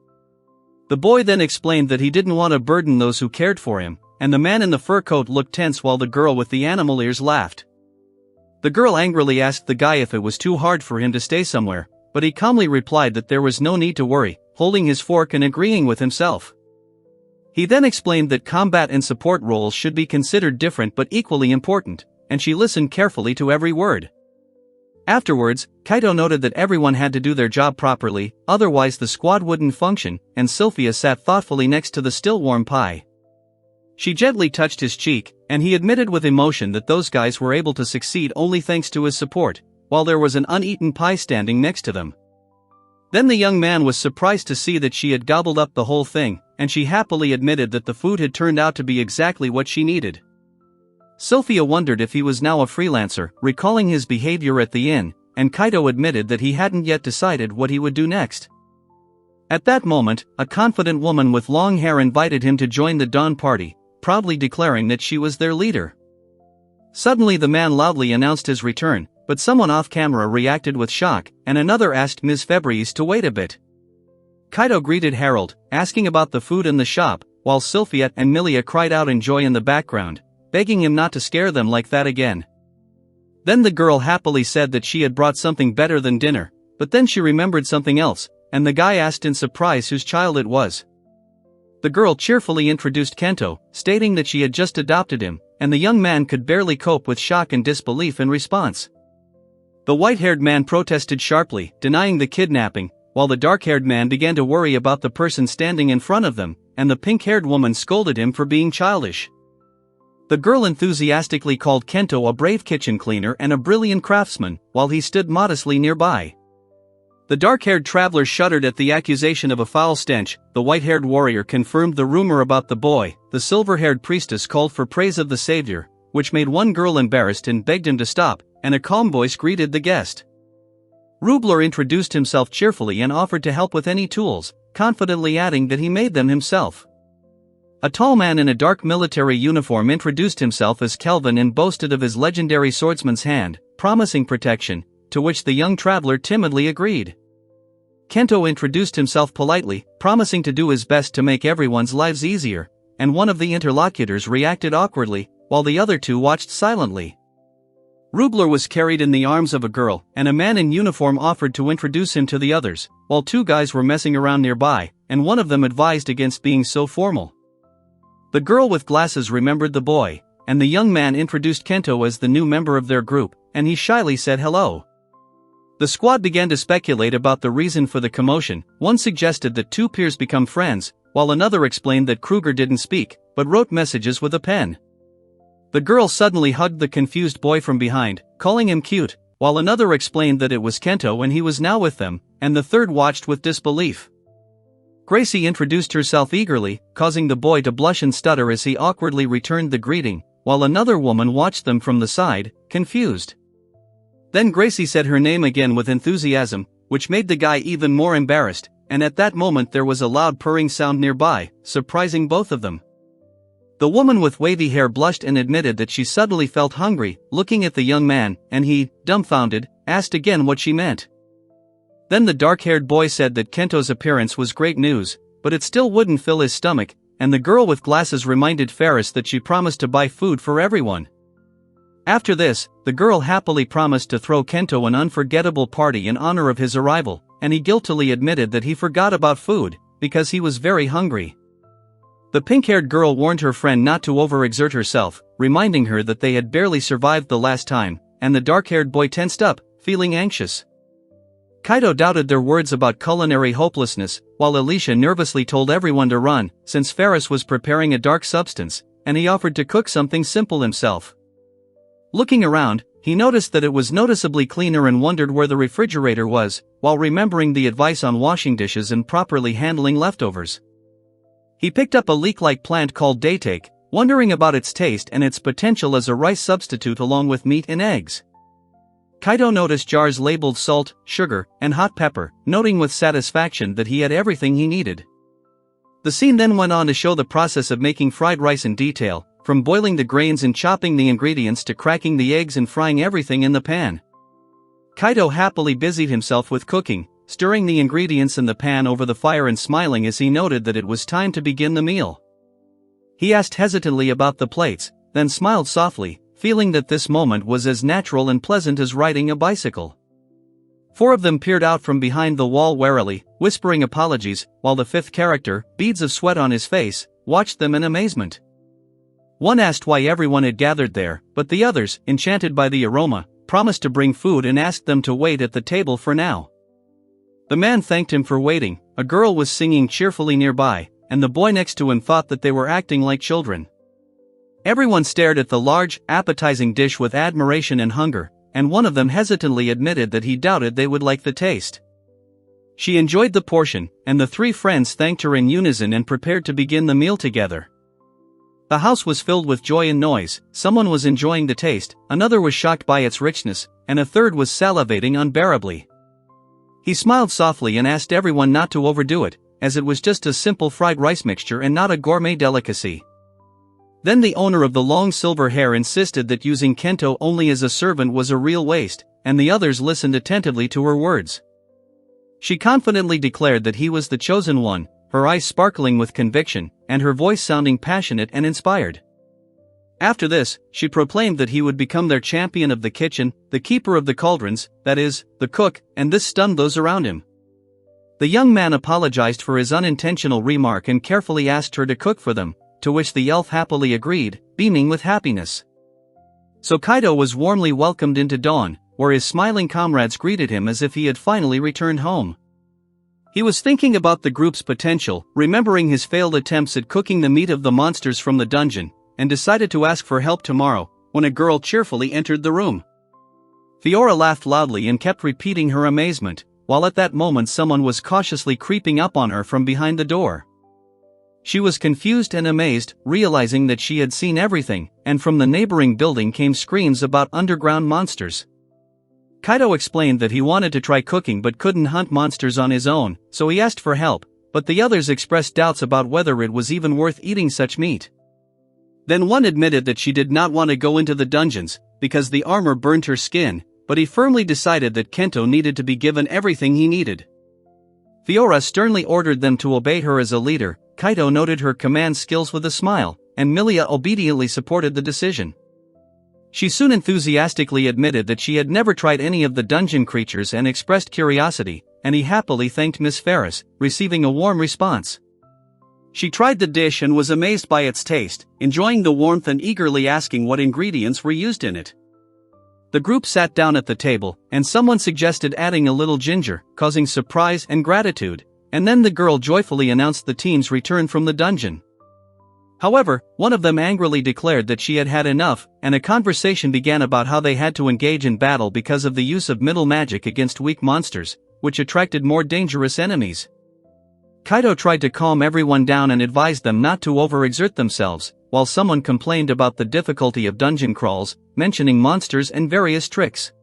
The boy then explained that he didn't want to burden those who cared for him, and the man in the fur coat looked tense while the girl with the animal ears laughed. The girl angrily asked the guy if it was too hard for him to stay somewhere, but he calmly replied that there was no need to worry, holding his fork and agreeing with himself. He then explained that combat and support roles should be considered different but equally important, and she listened carefully to every word. Afterwards, Kaido noted that everyone had to do their job properly, otherwise the squad wouldn't function, and Sylphia sat thoughtfully next to the still warm pie. She gently touched his cheek, and he admitted with emotion that those guys were able to succeed only thanks to his support, while there was an uneaten pie standing next to them. Then the young man was surprised to see that she had gobbled up the whole thing, and she happily admitted that the food had turned out to be exactly what she needed. Sylphia wondered if he was now a freelancer, recalling his behavior at the inn, and Kaido admitted that he hadn't yet decided what he would do next. At that moment, a confident woman with long hair invited him to join the dawn party, proudly declaring that she was their leader. Suddenly the man loudly announced his return, but someone off-camera reacted with shock, and another asked Ms. Febres to wait a bit. Kaido greeted Harold, asking about the food in the shop, while Sylphia and Milia cried out in joy in the background, begging him not to scare them like that again. Then the girl happily said that she had brought something better than dinner, but then she remembered something else, and the guy asked in surprise whose child it was. The girl cheerfully introduced Kento, stating that she had just adopted him, and the young man could barely cope with shock and disbelief in response. The white-haired man protested sharply, denying the kidnapping, while the dark-haired man began to worry about the person standing in front of them, and the pink-haired woman scolded him for being childish. The girl enthusiastically called Kento a brave kitchen cleaner and a brilliant craftsman, while he stood modestly nearby. The dark-haired traveler shuddered at the accusation of a foul stench. The white-haired warrior confirmed the rumor about the boy. The silver-haired priestess called for praise of the savior, which made one girl embarrassed and begged him to stop, and a calm voice greeted the guest. Rubler introduced himself cheerfully and offered to help with any tools, confidently adding that he made them himself. A tall man in a dark military uniform introduced himself as Kelvin and boasted of his legendary swordsman's hand, promising protection, to which the young traveler timidly agreed. Kento introduced himself politely, promising to do his best to make everyone's lives easier, and one of the interlocutors reacted awkwardly, while the other two watched silently. Rubler was carried in the arms of a girl, and a man in uniform offered to introduce him to the others, while two guys were messing around nearby, and one of them advised against being so formal. The girl with glasses remembered the boy, and the young man introduced Kento as the new member of their group, and he shyly said hello. The squad began to speculate about the reason for the commotion. One suggested that two peers become friends, while another explained that Kruger didn't speak, but wrote messages with a pen. The girl suddenly hugged the confused boy from behind, calling him cute, while another explained that it was Kento and he was now with them, and the third watched with disbelief. Gracie introduced herself eagerly, causing the boy to blush and stutter as he awkwardly returned the greeting, while another woman watched them from the side, confused. Then Gracie said her name again with enthusiasm, which made the guy even more embarrassed, and at that moment there was a loud purring sound nearby, surprising both of them. The woman with wavy hair blushed and admitted that she suddenly felt hungry, looking at the young man, and he, dumbfounded, asked again what she meant. Then the dark-haired boy said that Kento's appearance was great news, but it still wouldn't fill his stomach, and the girl with glasses reminded Ferris that she promised to buy food for everyone. After this, the girl happily promised to throw Kento an unforgettable party in honor of his arrival, and he guiltily admitted that he forgot about food, because he was very hungry. The pink-haired girl warned her friend not to overexert herself, reminding her that they had barely survived the last time, and the dark-haired boy tensed up, feeling anxious. Kaido doubted their words about culinary hopelessness, while Alicia nervously told everyone to run, since Ferris was preparing a dark substance, and he offered to cook something simple himself. Looking around, he noticed that it was noticeably cleaner and wondered where the refrigerator was, while remembering the advice on washing dishes and properly handling leftovers. He picked up a leek-like plant called date, wondering about its taste and its potential as a rice substitute along with meat and eggs. Kaido noticed jars labeled salt, sugar, and hot pepper, noting with satisfaction that he had everything he needed. The scene then went on to show the process of making fried rice in detail, from boiling the grains and chopping the ingredients to cracking the eggs and frying everything in the pan. Kaido happily busied himself with cooking, stirring the ingredients in the pan over the fire and smiling as he noted that it was time to begin the meal. He asked hesitantly about the plates, then smiled softly, feeling that this moment was as natural and pleasant as riding a bicycle. 4 of them peered out from behind the wall warily, whispering apologies, while the 5th character, beads of sweat on his face, watched them in amazement. One asked why everyone had gathered there, but the others, enchanted by the aroma, promised to bring food and asked them to wait at the table for now. The man thanked him for waiting. A girl was singing cheerfully nearby, and the boy next to him thought that they were acting like children. Everyone stared at the large, appetizing dish with admiration and hunger, and one of them hesitantly admitted that he doubted they would like the taste. She enjoyed the portion, and the 3 friends thanked her in unison and prepared to begin the meal together. The house was filled with joy and noise. Someone was enjoying the taste, another was shocked by its richness, and a third was salivating unbearably. He smiled softly and asked everyone not to overdo it, as it was just a simple fried rice mixture and not a gourmet delicacy. Then the owner of the long silver hair insisted that using Kento only as a servant was a real waste, and the others listened attentively to her words. She confidently declared that he was the chosen one, her eyes sparkling with conviction, and her voice sounding passionate and inspired. After this, she proclaimed that he would become their champion of the kitchen, the keeper of the cauldrons, that is, the cook, and this stunned those around him. The young man apologized for his unintentional remark and carefully asked her to cook for them, to which the elf happily agreed, beaming with happiness. So Kaido was warmly welcomed into Dawn, where his smiling comrades greeted him as if he had finally returned home. He was thinking about the group's potential, remembering his failed attempts at cooking the meat of the monsters from the dungeon, and decided to ask for help tomorrow, when a girl cheerfully entered the room. Fiora laughed loudly and kept repeating her amazement, while at that moment someone was cautiously creeping up on her from behind the door. She was confused and amazed, realizing that she had seen everything, and from the neighboring building came screams about underground monsters. Kaido explained that he wanted to try cooking but couldn't hunt monsters on his own, so he asked for help, but the others expressed doubts about whether it was even worth eating such meat. Then one admitted that she did not want to go into the dungeons, because the armor burned her skin, but he firmly decided that Kento needed to be given everything he needed. Fiora sternly ordered them to obey her as a leader. Kaido noted her command skills with a smile, and Milia obediently supported the decision. She soon enthusiastically admitted that she had never tried any of the dungeon creatures and expressed curiosity, and he happily thanked Miss Ferris, receiving a warm response. She tried the dish and was amazed by its taste, enjoying the warmth and eagerly asking what ingredients were used in it. The group sat down at the table, and someone suggested adding a little ginger, causing surprise and gratitude, and then the girl joyfully announced the team's return from the dungeon. However, one of them angrily declared that she had had enough, and a conversation began about how they had to engage in battle because of the use of middle magic against weak monsters, which attracted more dangerous enemies. Kaido tried to calm everyone down and advised them not to overexert themselves, while someone complained about the difficulty of dungeon crawls, mentioning monsters and various tricks.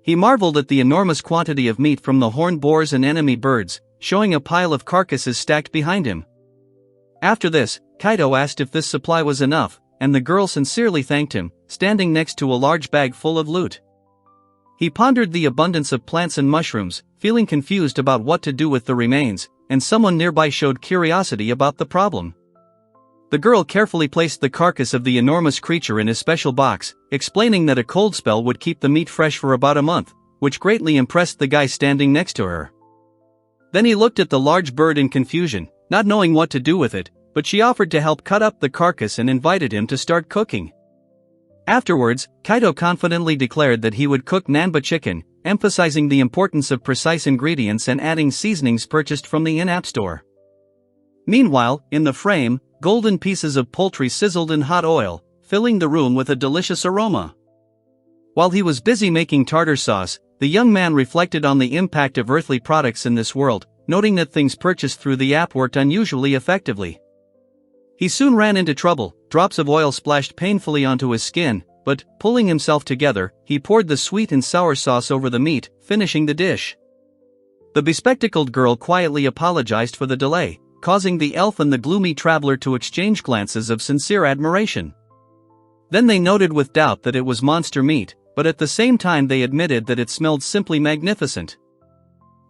He marveled at the enormous quantity of meat from the horned boars and enemy birds, showing a pile of carcasses stacked behind him. After this, Kaido asked if this supply was enough, and the girl sincerely thanked him, standing next to a large bag full of loot. He pondered the abundance of plants and mushrooms, feeling confused about what to do with the remains, and someone nearby showed curiosity about the problem. The girl carefully placed the carcass of the enormous creature in a special box, explaining that a cold spell would keep the meat fresh for about a month, which greatly impressed the guy standing next to her. Then he looked at the large bird in confusion, not knowing what to do with it, but she offered to help cut up the carcass and invited him to start cooking. Afterwards, Kaido confidently declared that he would cook Nanba chicken, emphasizing the importance of precise ingredients and adding seasonings purchased from the in-app store. Meanwhile, in the frame, golden pieces of poultry sizzled in hot oil, filling the room with a delicious aroma. While he was busy making tartar sauce, the young man reflected on the impact of earthly products in this world, noting that things purchased through the app worked unusually effectively. He soon ran into trouble. Drops of oil splashed painfully onto his skin, but, pulling himself together, he poured the sweet and sour sauce over the meat, finishing the dish. The bespectacled girl quietly apologized for the delay, causing the elf and the gloomy traveler to exchange glances of sincere admiration. Then they noted with doubt that it was monster meat, but at the same time they admitted that it smelled simply magnificent.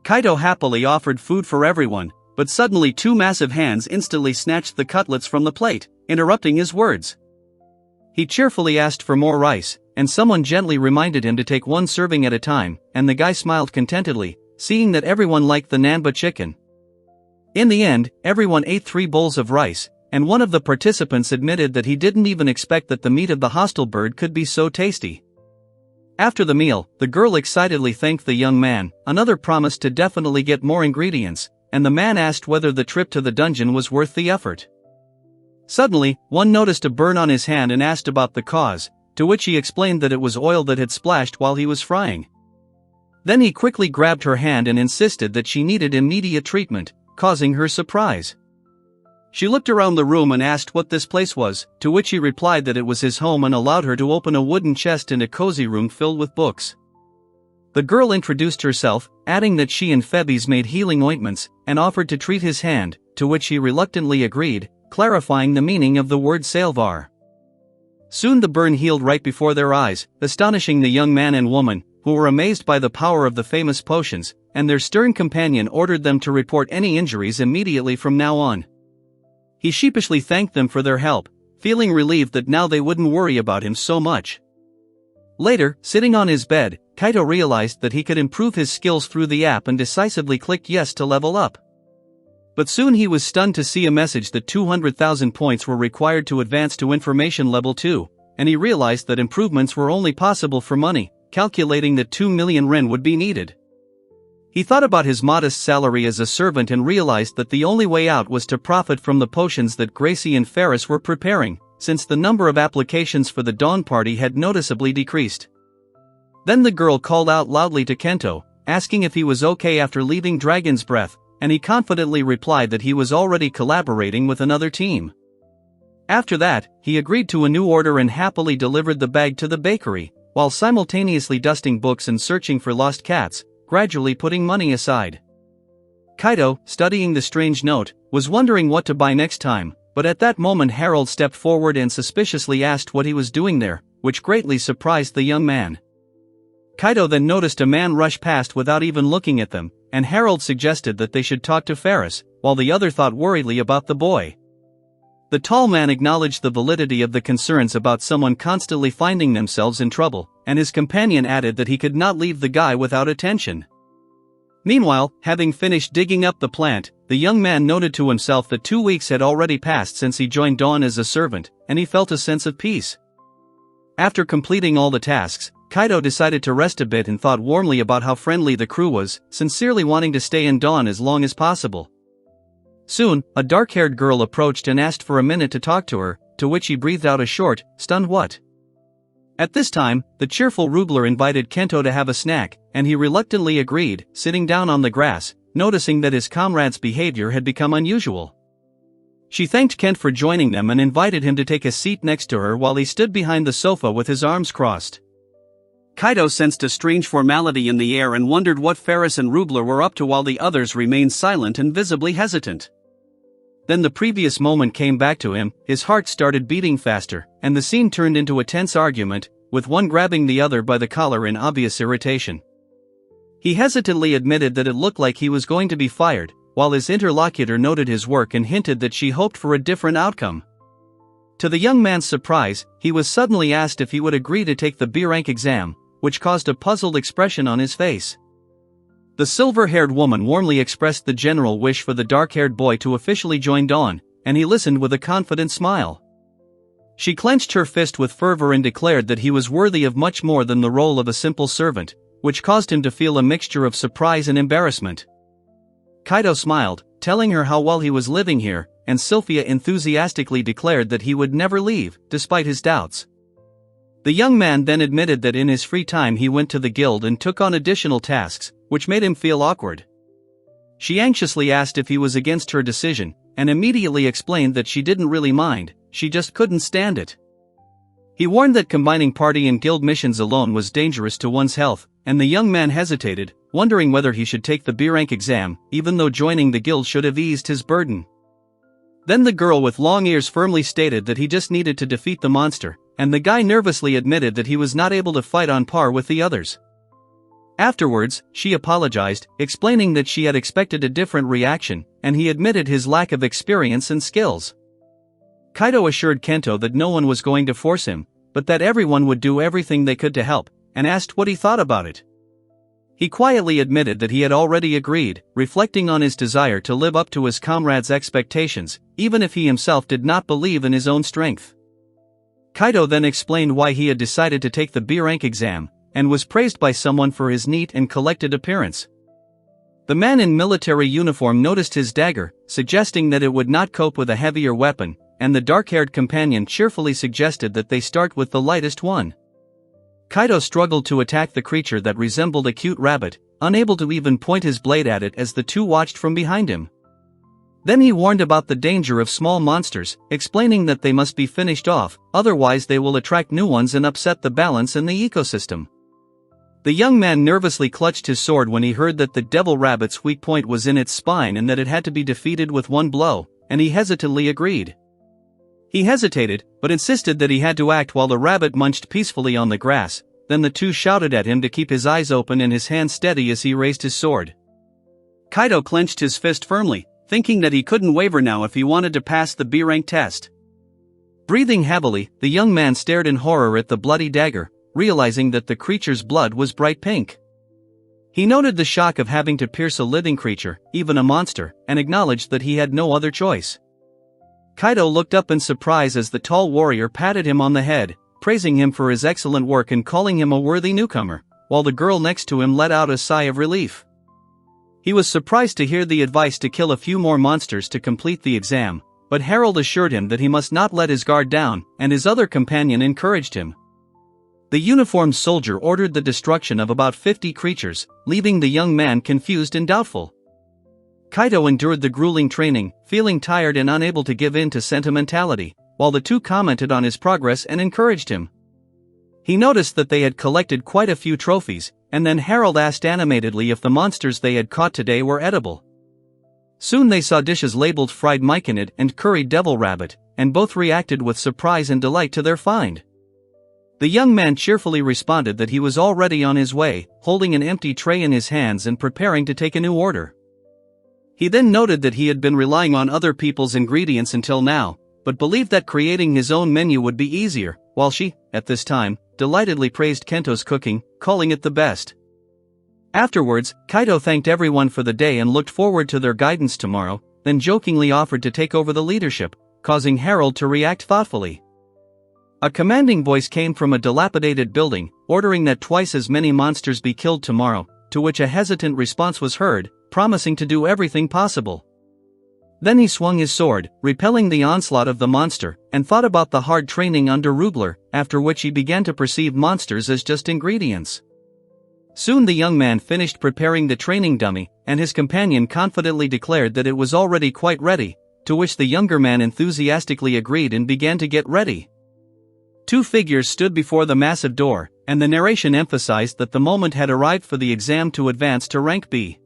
Kaido happily offered food for everyone, but suddenly two massive hands instantly snatched the cutlets from the plate, interrupting his words. He cheerfully asked for more rice, and someone gently reminded him to take one serving at a time, and the guy smiled contentedly, seeing that everyone liked the Nanba chicken. In the end, everyone ate 3 bowls of rice, and one of the participants admitted that he didn't even expect that the meat of the hostile bird could be so tasty. After the meal, the girl excitedly thanked the young man, another promised to definitely get more ingredients, and the man asked whether the trip to the dungeon was worth the effort. Suddenly, one noticed a burn on his hand and asked about the cause, to which he explained that it was oil that had splashed while he was frying. Then he quickly grabbed her hand and insisted that she needed immediate treatment, causing her surprise. She looked around the room and asked what this place was, to which he replied that it was his home and allowed her to open a wooden chest in a cozy room filled with books. The girl introduced herself, adding that she and Phoebes made healing ointments, and offered to treat his hand, to which he reluctantly agreed, clarifying the meaning of the word Sailvar. Soon the burn healed right before their eyes, astonishing the young man and woman, who were amazed by the power of the famous potions, and their stern companion ordered them to report any injuries immediately from now on. He sheepishly thanked them for their help, feeling relieved that now they wouldn't worry about him so much. Later, sitting on his bed, Kaito realized that he could improve his skills through the app and decisively clicked yes to level up. But soon he was stunned to see a message that 200,000 points were required to advance to information level 2, and he realized that improvements were only possible for money, calculating that 2 million ren would be needed. He thought about his modest salary as a servant and realized that the only way out was to profit from the potions that Gracie and Ferris were preparing, since the number of applications for the dawn party had noticeably decreased. Then the girl called out loudly to Kento, asking if he was okay after leaving Dragon's Breath, and he confidently replied that he was already collaborating with another team. After that, he agreed to a new order and happily delivered the bag to the bakery, while simultaneously dusting books and searching for lost cats, gradually putting money aside. Kaito, studying the strange note, was wondering what to buy next time, but at that moment Harold stepped forward and suspiciously asked what he was doing there, which greatly surprised the young man. Kaito then noticed a man rush past without even looking at them, and Harold suggested that they should talk to Ferris, while the other thought worriedly about the boy. The tall man acknowledged the validity of the concerns about someone constantly finding themselves in trouble, and his companion added that he could not leave the guy without attention. Meanwhile, having finished digging up the plant, the young man noted to himself that 2 weeks had already passed since he joined Dawn as a servant, and he felt a sense of peace. After completing all the tasks, Kaito decided to rest a bit and thought warmly about how friendly the crew was, sincerely wanting to stay in Dawn as long as possible. Soon, a dark-haired girl approached and asked for a minute to talk to her, to which he breathed out a short, stunned what? At this time, the cheerful Rubler invited Kento to have a snack, and he reluctantly agreed, sitting down on the grass, noticing that his comrade's behavior had become unusual. She thanked Kent for joining them and invited him to take a seat next to her while he stood behind the sofa with his arms crossed. Kaito sensed a strange formality in the air and wondered what Ferris and Rubler were up to while the others remained silent and visibly hesitant. Then the previous moment came back to him, his heart started beating faster, and the scene turned into a tense argument, with one grabbing the other by the collar in obvious irritation. He hesitantly admitted that it looked like he was going to be fired, while his interlocutor noted his work and hinted that she hoped for a different outcome. To the young man's surprise, he was suddenly asked if he would agree to take the B-rank exam, which caused a puzzled expression on his face. The silver-haired woman warmly expressed the general wish for the dark-haired boy to officially join Dawn, and he listened with a confident smile. She clenched her fist with fervor and declared that he was worthy of much more than the role of a simple servant, which caused him to feel a mixture of surprise and embarrassment. Kaito smiled, telling her how well he was living here, and Sylphia enthusiastically declared that he would never leave, despite his doubts. The young man then admitted that in his free time he went to the guild and took on additional tasks, which made him feel awkward. She anxiously asked if he was against her decision, and immediately explained that she didn't really mind, she just couldn't stand it. He warned that combining party and guild missions alone was dangerous to one's health, and the young man hesitated, wondering whether he should take the B-rank exam, even though joining the guild should have eased his burden. Then the girl with long ears firmly stated that he just needed to defeat the monster, and the guy nervously admitted that he was not able to fight on par with the others. Afterwards, she apologized, explaining that she had expected a different reaction, and he admitted his lack of experience and skills. Kaito assured Kento that no one was going to force him, but that everyone would do everything they could to help, and asked what he thought about it. He quietly admitted that he had already agreed, reflecting on his desire to live up to his comrades' expectations, even if he himself did not believe in his own strength. Kaito then explained why he had decided to take the B-rank exam, and was praised by someone for his neat and collected appearance. The man in military uniform noticed his dagger, suggesting that it would not cope with a heavier weapon, and the dark-haired companion cheerfully suggested that they start with the lightest one. Kaito struggled to attack the creature that resembled a cute rabbit, unable to even point his blade at it as the two watched from behind him. Then he warned about the danger of small monsters, explaining that they must be finished off, otherwise they will attract new ones and upset the balance in the ecosystem. The young man nervously clutched his sword when he heard that the devil rabbit's weak point was in its spine and that it had to be defeated with one blow, and he hesitantly agreed. He hesitated, but insisted that he had to act while the rabbit munched peacefully on the grass. Then the two shouted at him to keep his eyes open and his hands steady as he raised his sword. Kaito clenched his fist firmly, thinking that he couldn't waver now if he wanted to pass the B-rank test. Breathing heavily, the young man stared in horror at the bloody dagger, realizing that the creature's blood was bright pink. He noted the shock of having to pierce a living creature, even a monster, and acknowledged that he had no other choice. Kaido looked up in surprise as the tall warrior patted him on the head, praising him for his excellent work and calling him a worthy newcomer, while the girl next to him let out a sigh of relief. He was surprised to hear the advice to kill a few more monsters to complete the exam, but Harold assured him that he must not let his guard down, and his other companion encouraged him. The uniformed soldier ordered the destruction of about 50 creatures, leaving the young man confused and doubtful. Kaido endured the grueling training, feeling tired and unable to give in to sentimentality, while the two commented on his progress and encouraged him. He noticed that they had collected quite a few trophies, and then Harold asked animatedly if the monsters they had caught today were edible. Soon they saw dishes labeled fried myconid and curried devil rabbit, and both reacted with surprise and delight to their find. The young man cheerfully responded that he was already on his way, holding an empty tray in his hands and preparing to take a new order. He then noted that he had been relying on other people's ingredients until now, but believed that creating his own menu would be easier, while she, at this time, delightedly praised Kento's cooking, calling it the best. Afterwards, Kaido thanked everyone for the day and looked forward to their guidance tomorrow, then jokingly offered to take over the leadership, causing Harold to react thoughtfully. A commanding voice came from a dilapidated building, ordering that twice as many monsters be killed tomorrow, to which a hesitant response was heard, promising to do everything possible. Then he swung his sword, repelling the onslaught of the monster, and thought about the hard training under Rugler, after which he began to perceive monsters as just ingredients. Soon the young man finished preparing the training dummy, and his companion confidently declared that it was already quite ready, to which the younger man enthusiastically agreed and began to get ready. Two figures stood before the massive door, and the narration emphasized that the moment had arrived for the exam to advance to rank B.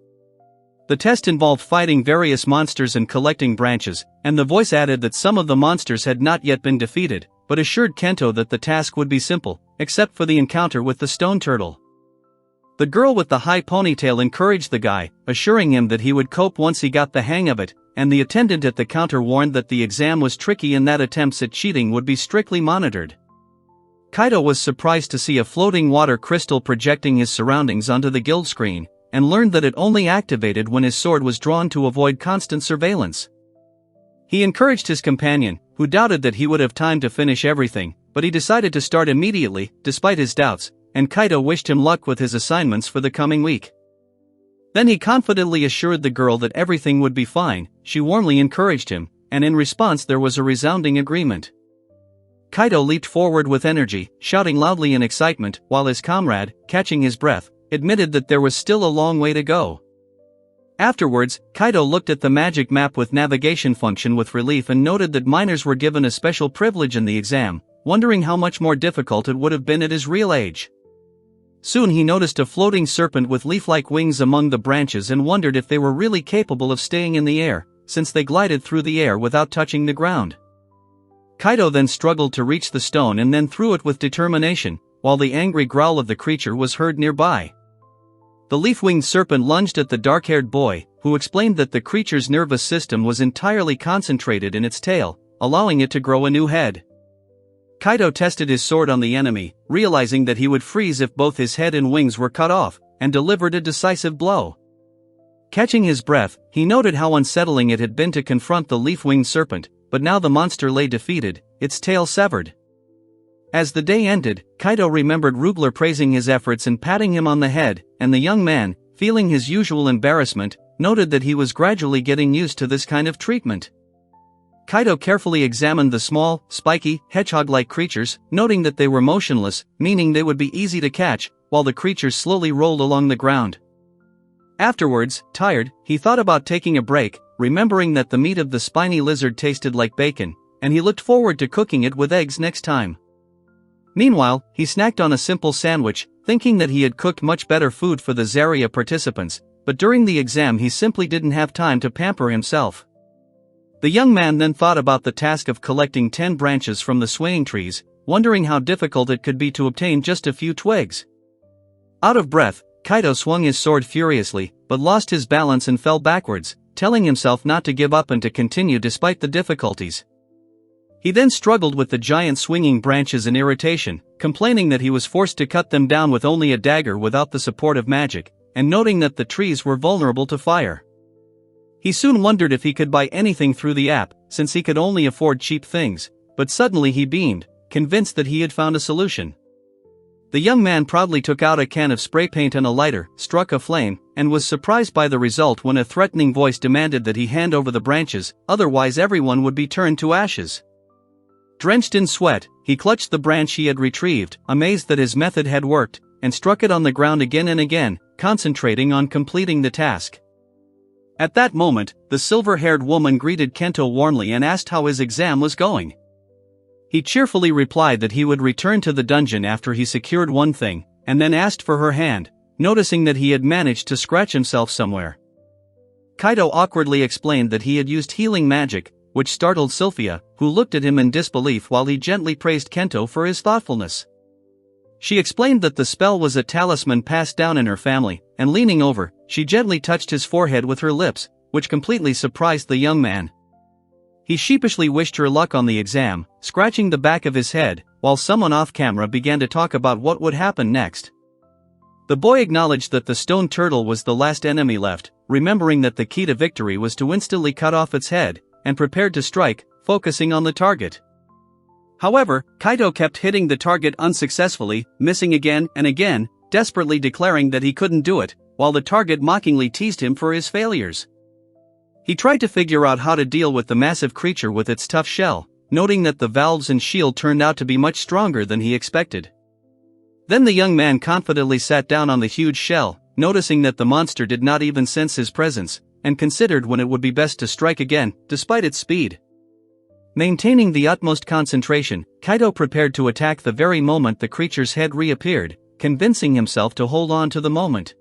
The test involved fighting various monsters and collecting branches, and the voice added that some of the monsters had not yet been defeated, but assured Kento that the task would be simple, except for the encounter with the stone turtle. The girl with the high ponytail encouraged the guy, assuring him that he would cope once he got the hang of it, and the attendant at the counter warned that the exam was tricky and that attempts at cheating would be strictly monitored. Kaido was surprised to see a floating water crystal projecting his surroundings onto the guild screen, and learned that it only activated when his sword was drawn to avoid constant surveillance. He encouraged his companion, who doubted that he would have time to finish everything, but he decided to start immediately, despite his doubts, and Kaido wished him luck with his assignments for the coming week. Then he confidently assured the girl that everything would be fine. She warmly encouraged him, and in response there was a resounding agreement. Kaido leaped forward with energy, shouting loudly in excitement, while his comrade, catching his breath, admitted that there was still a long way to go. Afterwards, Kaido looked at the magic map with navigation function with relief and noted that minors were given a special privilege in the exam, wondering how much more difficult it would have been at his real age. Soon he noticed a floating serpent with leaf-like wings among the branches and wondered if they were really capable of staying in the air, since they glided through the air without touching the ground. Kaido then struggled to reach the stone and then threw it with determination, while the angry growl of the creature was heard nearby. The leaf-winged serpent lunged at the dark-haired boy, who explained that the creature's nervous system was entirely concentrated in its tail, allowing it to grow a new head. Kaido tested his sword on the enemy, realizing that he would freeze if both his head and wings were cut off, and delivered a decisive blow. Catching his breath, he noted how unsettling it had been to confront the leaf-winged serpent, but now the monster lay defeated, its tail severed. As the day ended, Kaido remembered Rugler praising his efforts and patting him on the head, and the young man, feeling his usual embarrassment, noted that he was gradually getting used to this kind of treatment. Kaido carefully examined the small, spiky, hedgehog-like creatures, noting that they were motionless, meaning they would be easy to catch, while the creatures slowly rolled along the ground. Afterwards, tired, he thought about taking a break, remembering that the meat of the spiny lizard tasted like bacon, and he looked forward to cooking it with eggs next time. Meanwhile, he snacked on a simple sandwich, thinking that he had cooked much better food for the Zarya participants, but during the exam he simply didn't have time to pamper himself. The young man then thought about the task of collecting 10 branches from the swaying trees, wondering how difficult it could be to obtain just a few twigs. Out of breath, Kaido swung his sword furiously, but lost his balance and fell backwards, telling himself not to give up and to continue despite the difficulties. He then struggled with the giant swinging branches in irritation, complaining that he was forced to cut them down with only a dagger without the support of magic, and noting that the trees were vulnerable to fire. He soon wondered if he could buy anything through the app, since he could only afford cheap things, but suddenly he beamed, convinced that he had found a solution. The young man proudly took out a can of spray paint and a lighter, struck a flame, and was surprised by the result when a threatening voice demanded that he hand over the branches, otherwise everyone would be turned to ashes. Drenched in sweat, he clutched the branch he had retrieved, amazed that his method had worked, and struck it on the ground again and again, concentrating on completing the task. At that moment, the silver-haired woman greeted Kento warmly and asked how his exam was going. He cheerfully replied that he would return to the dungeon after he secured one thing, and then asked for her hand, noticing that he had managed to scratch himself somewhere. Kaito awkwardly explained that he had used healing magic, which startled Sylphia, who looked at him in disbelief while he gently praised Kento for his thoughtfulness. She explained that the spell was a talisman passed down in her family, and leaning over, she gently touched his forehead with her lips, which completely surprised the young man. He sheepishly wished her luck on the exam, scratching the back of his head, while someone off-camera began to talk about what would happen next. The boy acknowledged that the stone turtle was the last enemy left, remembering that the key to victory was to instantly cut off its head, and prepared to strike, focusing on the target. However, Kaito kept hitting the target unsuccessfully, missing again and again, desperately declaring that he couldn't do it, while the target mockingly teased him for his failures. He tried to figure out how to deal with the massive creature with its tough shell, noting that the valves and shield turned out to be much stronger than he expected. Then the young man confidently sat down on the huge shell, noticing that the monster did not even sense his presence, and considered when it would be best to strike again, despite its speed. Maintaining the utmost concentration, Kaito prepared to attack the very moment the creature's head reappeared, convincing himself to hold on to the moment.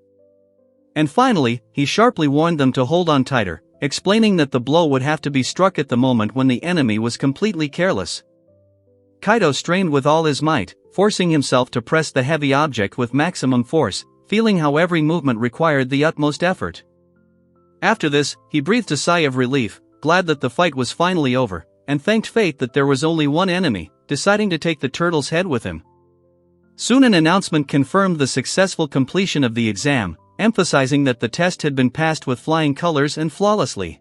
And finally, he sharply warned them to hold on tighter, explaining that the blow would have to be struck at the moment when the enemy was completely careless. Kaito strained with all his might, forcing himself to press the heavy object with maximum force, feeling how every movement required the utmost effort. After this, he breathed a sigh of relief, glad that the fight was finally over, and thanked fate that there was only one enemy, deciding to take the turtle's head with him. Soon an announcement confirmed the successful completion of the exam, emphasizing that the test had been passed with flying colors and flawlessly.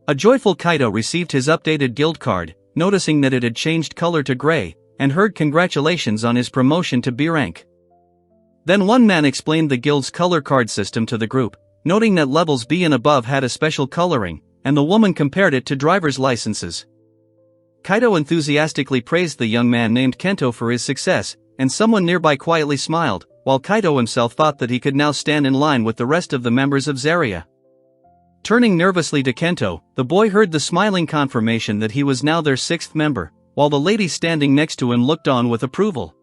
A joyful Kaito received his updated guild card, noticing that it had changed color to gray, and heard congratulations on his promotion to B rank. Then one man explained the guild's color card system to the group, noting that levels B and above had a special coloring, and the woman compared it to driver's licenses. Kaito enthusiastically praised the young man named Kento for his success, and someone nearby quietly smiled, while Kaito himself thought that he could now stand in line with the rest of the members of Zarya. Turning nervously to Kento, the boy heard the smiling confirmation that he was now their sixth member, while the lady standing next to him looked on with approval.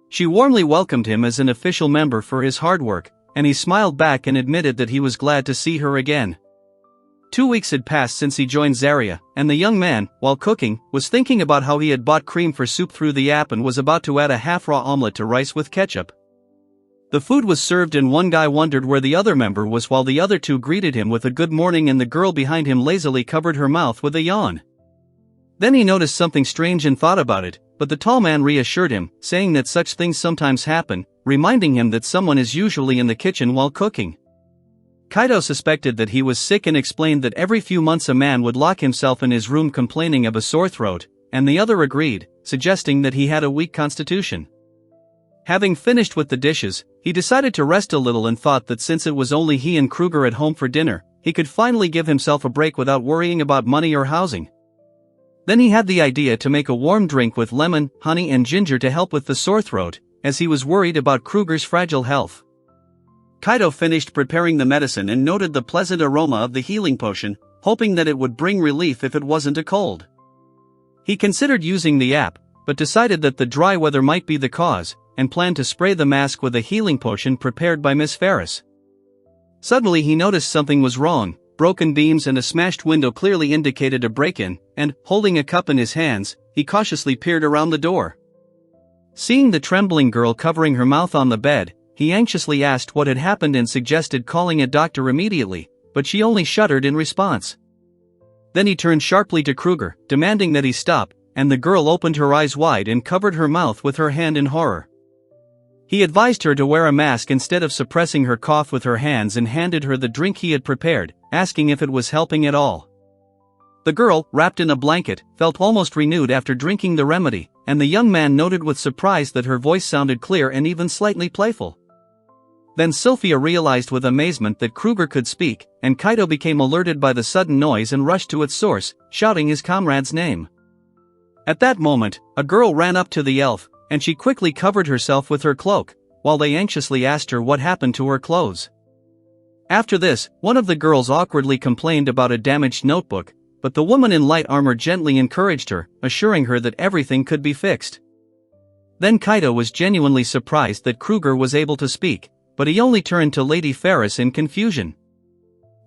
She warmly welcomed him as an official member for his hard work, and he smiled back and admitted that he was glad to see her again. 2 weeks had passed since he joined Zarya, and the young man, while cooking, was thinking about how he had bought cream for soup through the app and was about to add a half-raw omelette to rice with ketchup. The food was served and one guy wondered where the other member was while the other two greeted him with a good morning and the girl behind him lazily covered her mouth with a yawn. Then he noticed something strange and thought about it, but the tall man reassured him, saying that such things sometimes happen, reminding him that someone is usually in the kitchen while cooking. Kaito suspected that he was sick and explained that every few months a man would lock himself in his room complaining of a sore throat, and the other agreed, suggesting that he had a weak constitution. Having finished with the dishes, he decided to rest a little and thought that since it was only he and Kruger at home for dinner, he could finally give himself a break without worrying about money or housing. Then he had the idea to make a warm drink with lemon, honey and ginger to help with the sore throat, as he was worried about Kruger's fragile health. Kaito finished preparing the medicine and noted the pleasant aroma of the healing potion, hoping that it would bring relief if it wasn't a cold. He considered using the app, but decided that the dry weather might be the cause, and planned to spray the mask with a healing potion prepared by Miss Ferris. Suddenly he noticed something was wrong. Broken beams and a smashed window clearly indicated a break-in, and, holding a cup in his hands, he cautiously peered around the door. Seeing the trembling girl covering her mouth on the bed, he anxiously asked what had happened and suggested calling a doctor immediately, but she only shuddered in response. Then he turned sharply to Kruger, demanding that he stop, and the girl opened her eyes wide and covered her mouth with her hand in horror. He advised her to wear a mask instead of suppressing her cough with her hands and handed her the drink he had prepared, asking if it was helping at all. The girl, wrapped in a blanket, felt almost renewed after drinking the remedy, and the young man noted with surprise that her voice sounded clear and even slightly playful. Then Sylvia realized with amazement that Kruger could speak, and Kaito became alerted by the sudden noise and rushed to its source, shouting his comrade's name. At that moment, a girl ran up to the elf, and she quickly covered herself with her cloak, while they anxiously asked her what happened to her clothes. After this, one of the girls awkwardly complained about a damaged notebook, but the woman in light armor gently encouraged her, assuring her that everything could be fixed. Then Kaito was genuinely surprised that Kruger was able to speak, but he only turned to Lady Ferris in confusion.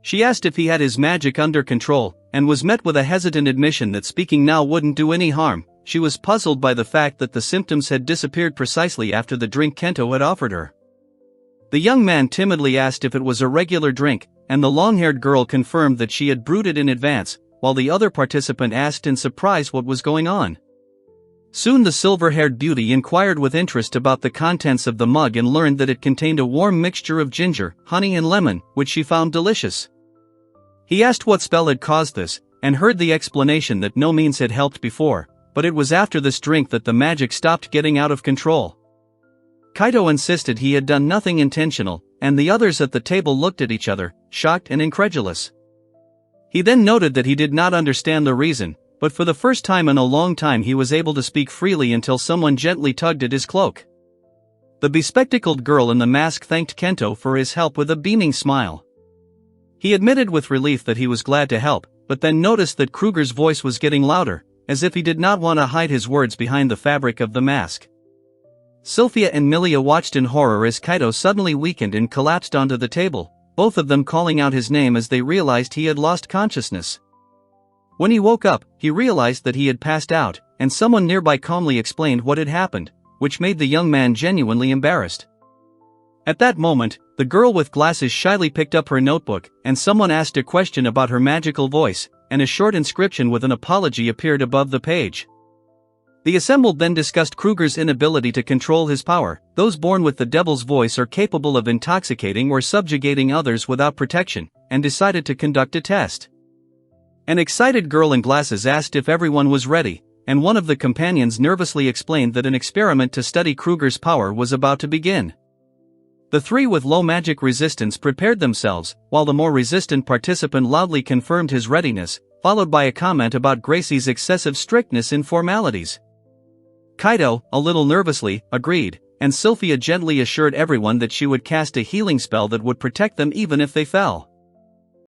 She asked if he had his magic under control, and was met with a hesitant admission that speaking now wouldn't do any harm. She was puzzled by the fact that the symptoms had disappeared precisely after the drink Kento had offered her. The young man timidly asked if it was a regular drink, and the long-haired girl confirmed that she had brewed it in advance, while the other participant asked in surprise what was going on. Soon the silver-haired beauty inquired with interest about the contents of the mug and learned that it contained a warm mixture of ginger, honey and lemon, which she found delicious. He asked what spell had caused this, and heard the explanation that no means had helped before, but it was after this drink that the magic stopped getting out of control. Kaito insisted he had done nothing intentional, and the others at the table looked at each other, shocked and incredulous. He then noted that he did not understand the reason, but for the first time in a long time he was able to speak freely until someone gently tugged at his cloak. The bespectacled girl in the mask thanked Kento for his help with a beaming smile. He admitted with relief that he was glad to help, but then noticed that Kruger's voice was getting louder, as if he did not want to hide his words behind the fabric of the mask. Sylvia and Milia watched in horror as Kaito suddenly weakened and collapsed onto the table, both of them calling out his name as they realized he had lost consciousness. When he woke up, he realized that he had passed out, and someone nearby calmly explained what had happened, which made the young man genuinely embarrassed. At that moment, the girl with glasses shyly picked up her notebook, and someone asked a question about her magical voice, and a short inscription with an apology appeared above the page. The assembled then discussed Kruger's inability to control his power. Those born with the devil's voice are capable of intoxicating or subjugating others without protection, and decided to conduct a test. An excited girl in glasses asked if everyone was ready, and one of the companions nervously explained that an experiment to study Kruger's power was about to begin. The three with low magic resistance prepared themselves, while the more resistant participant loudly confirmed his readiness, followed by a comment about Gracie's excessive strictness in formalities. Kaito, a little nervously, agreed, and Sylvia gently assured everyone that she would cast a healing spell that would protect them even if they fell.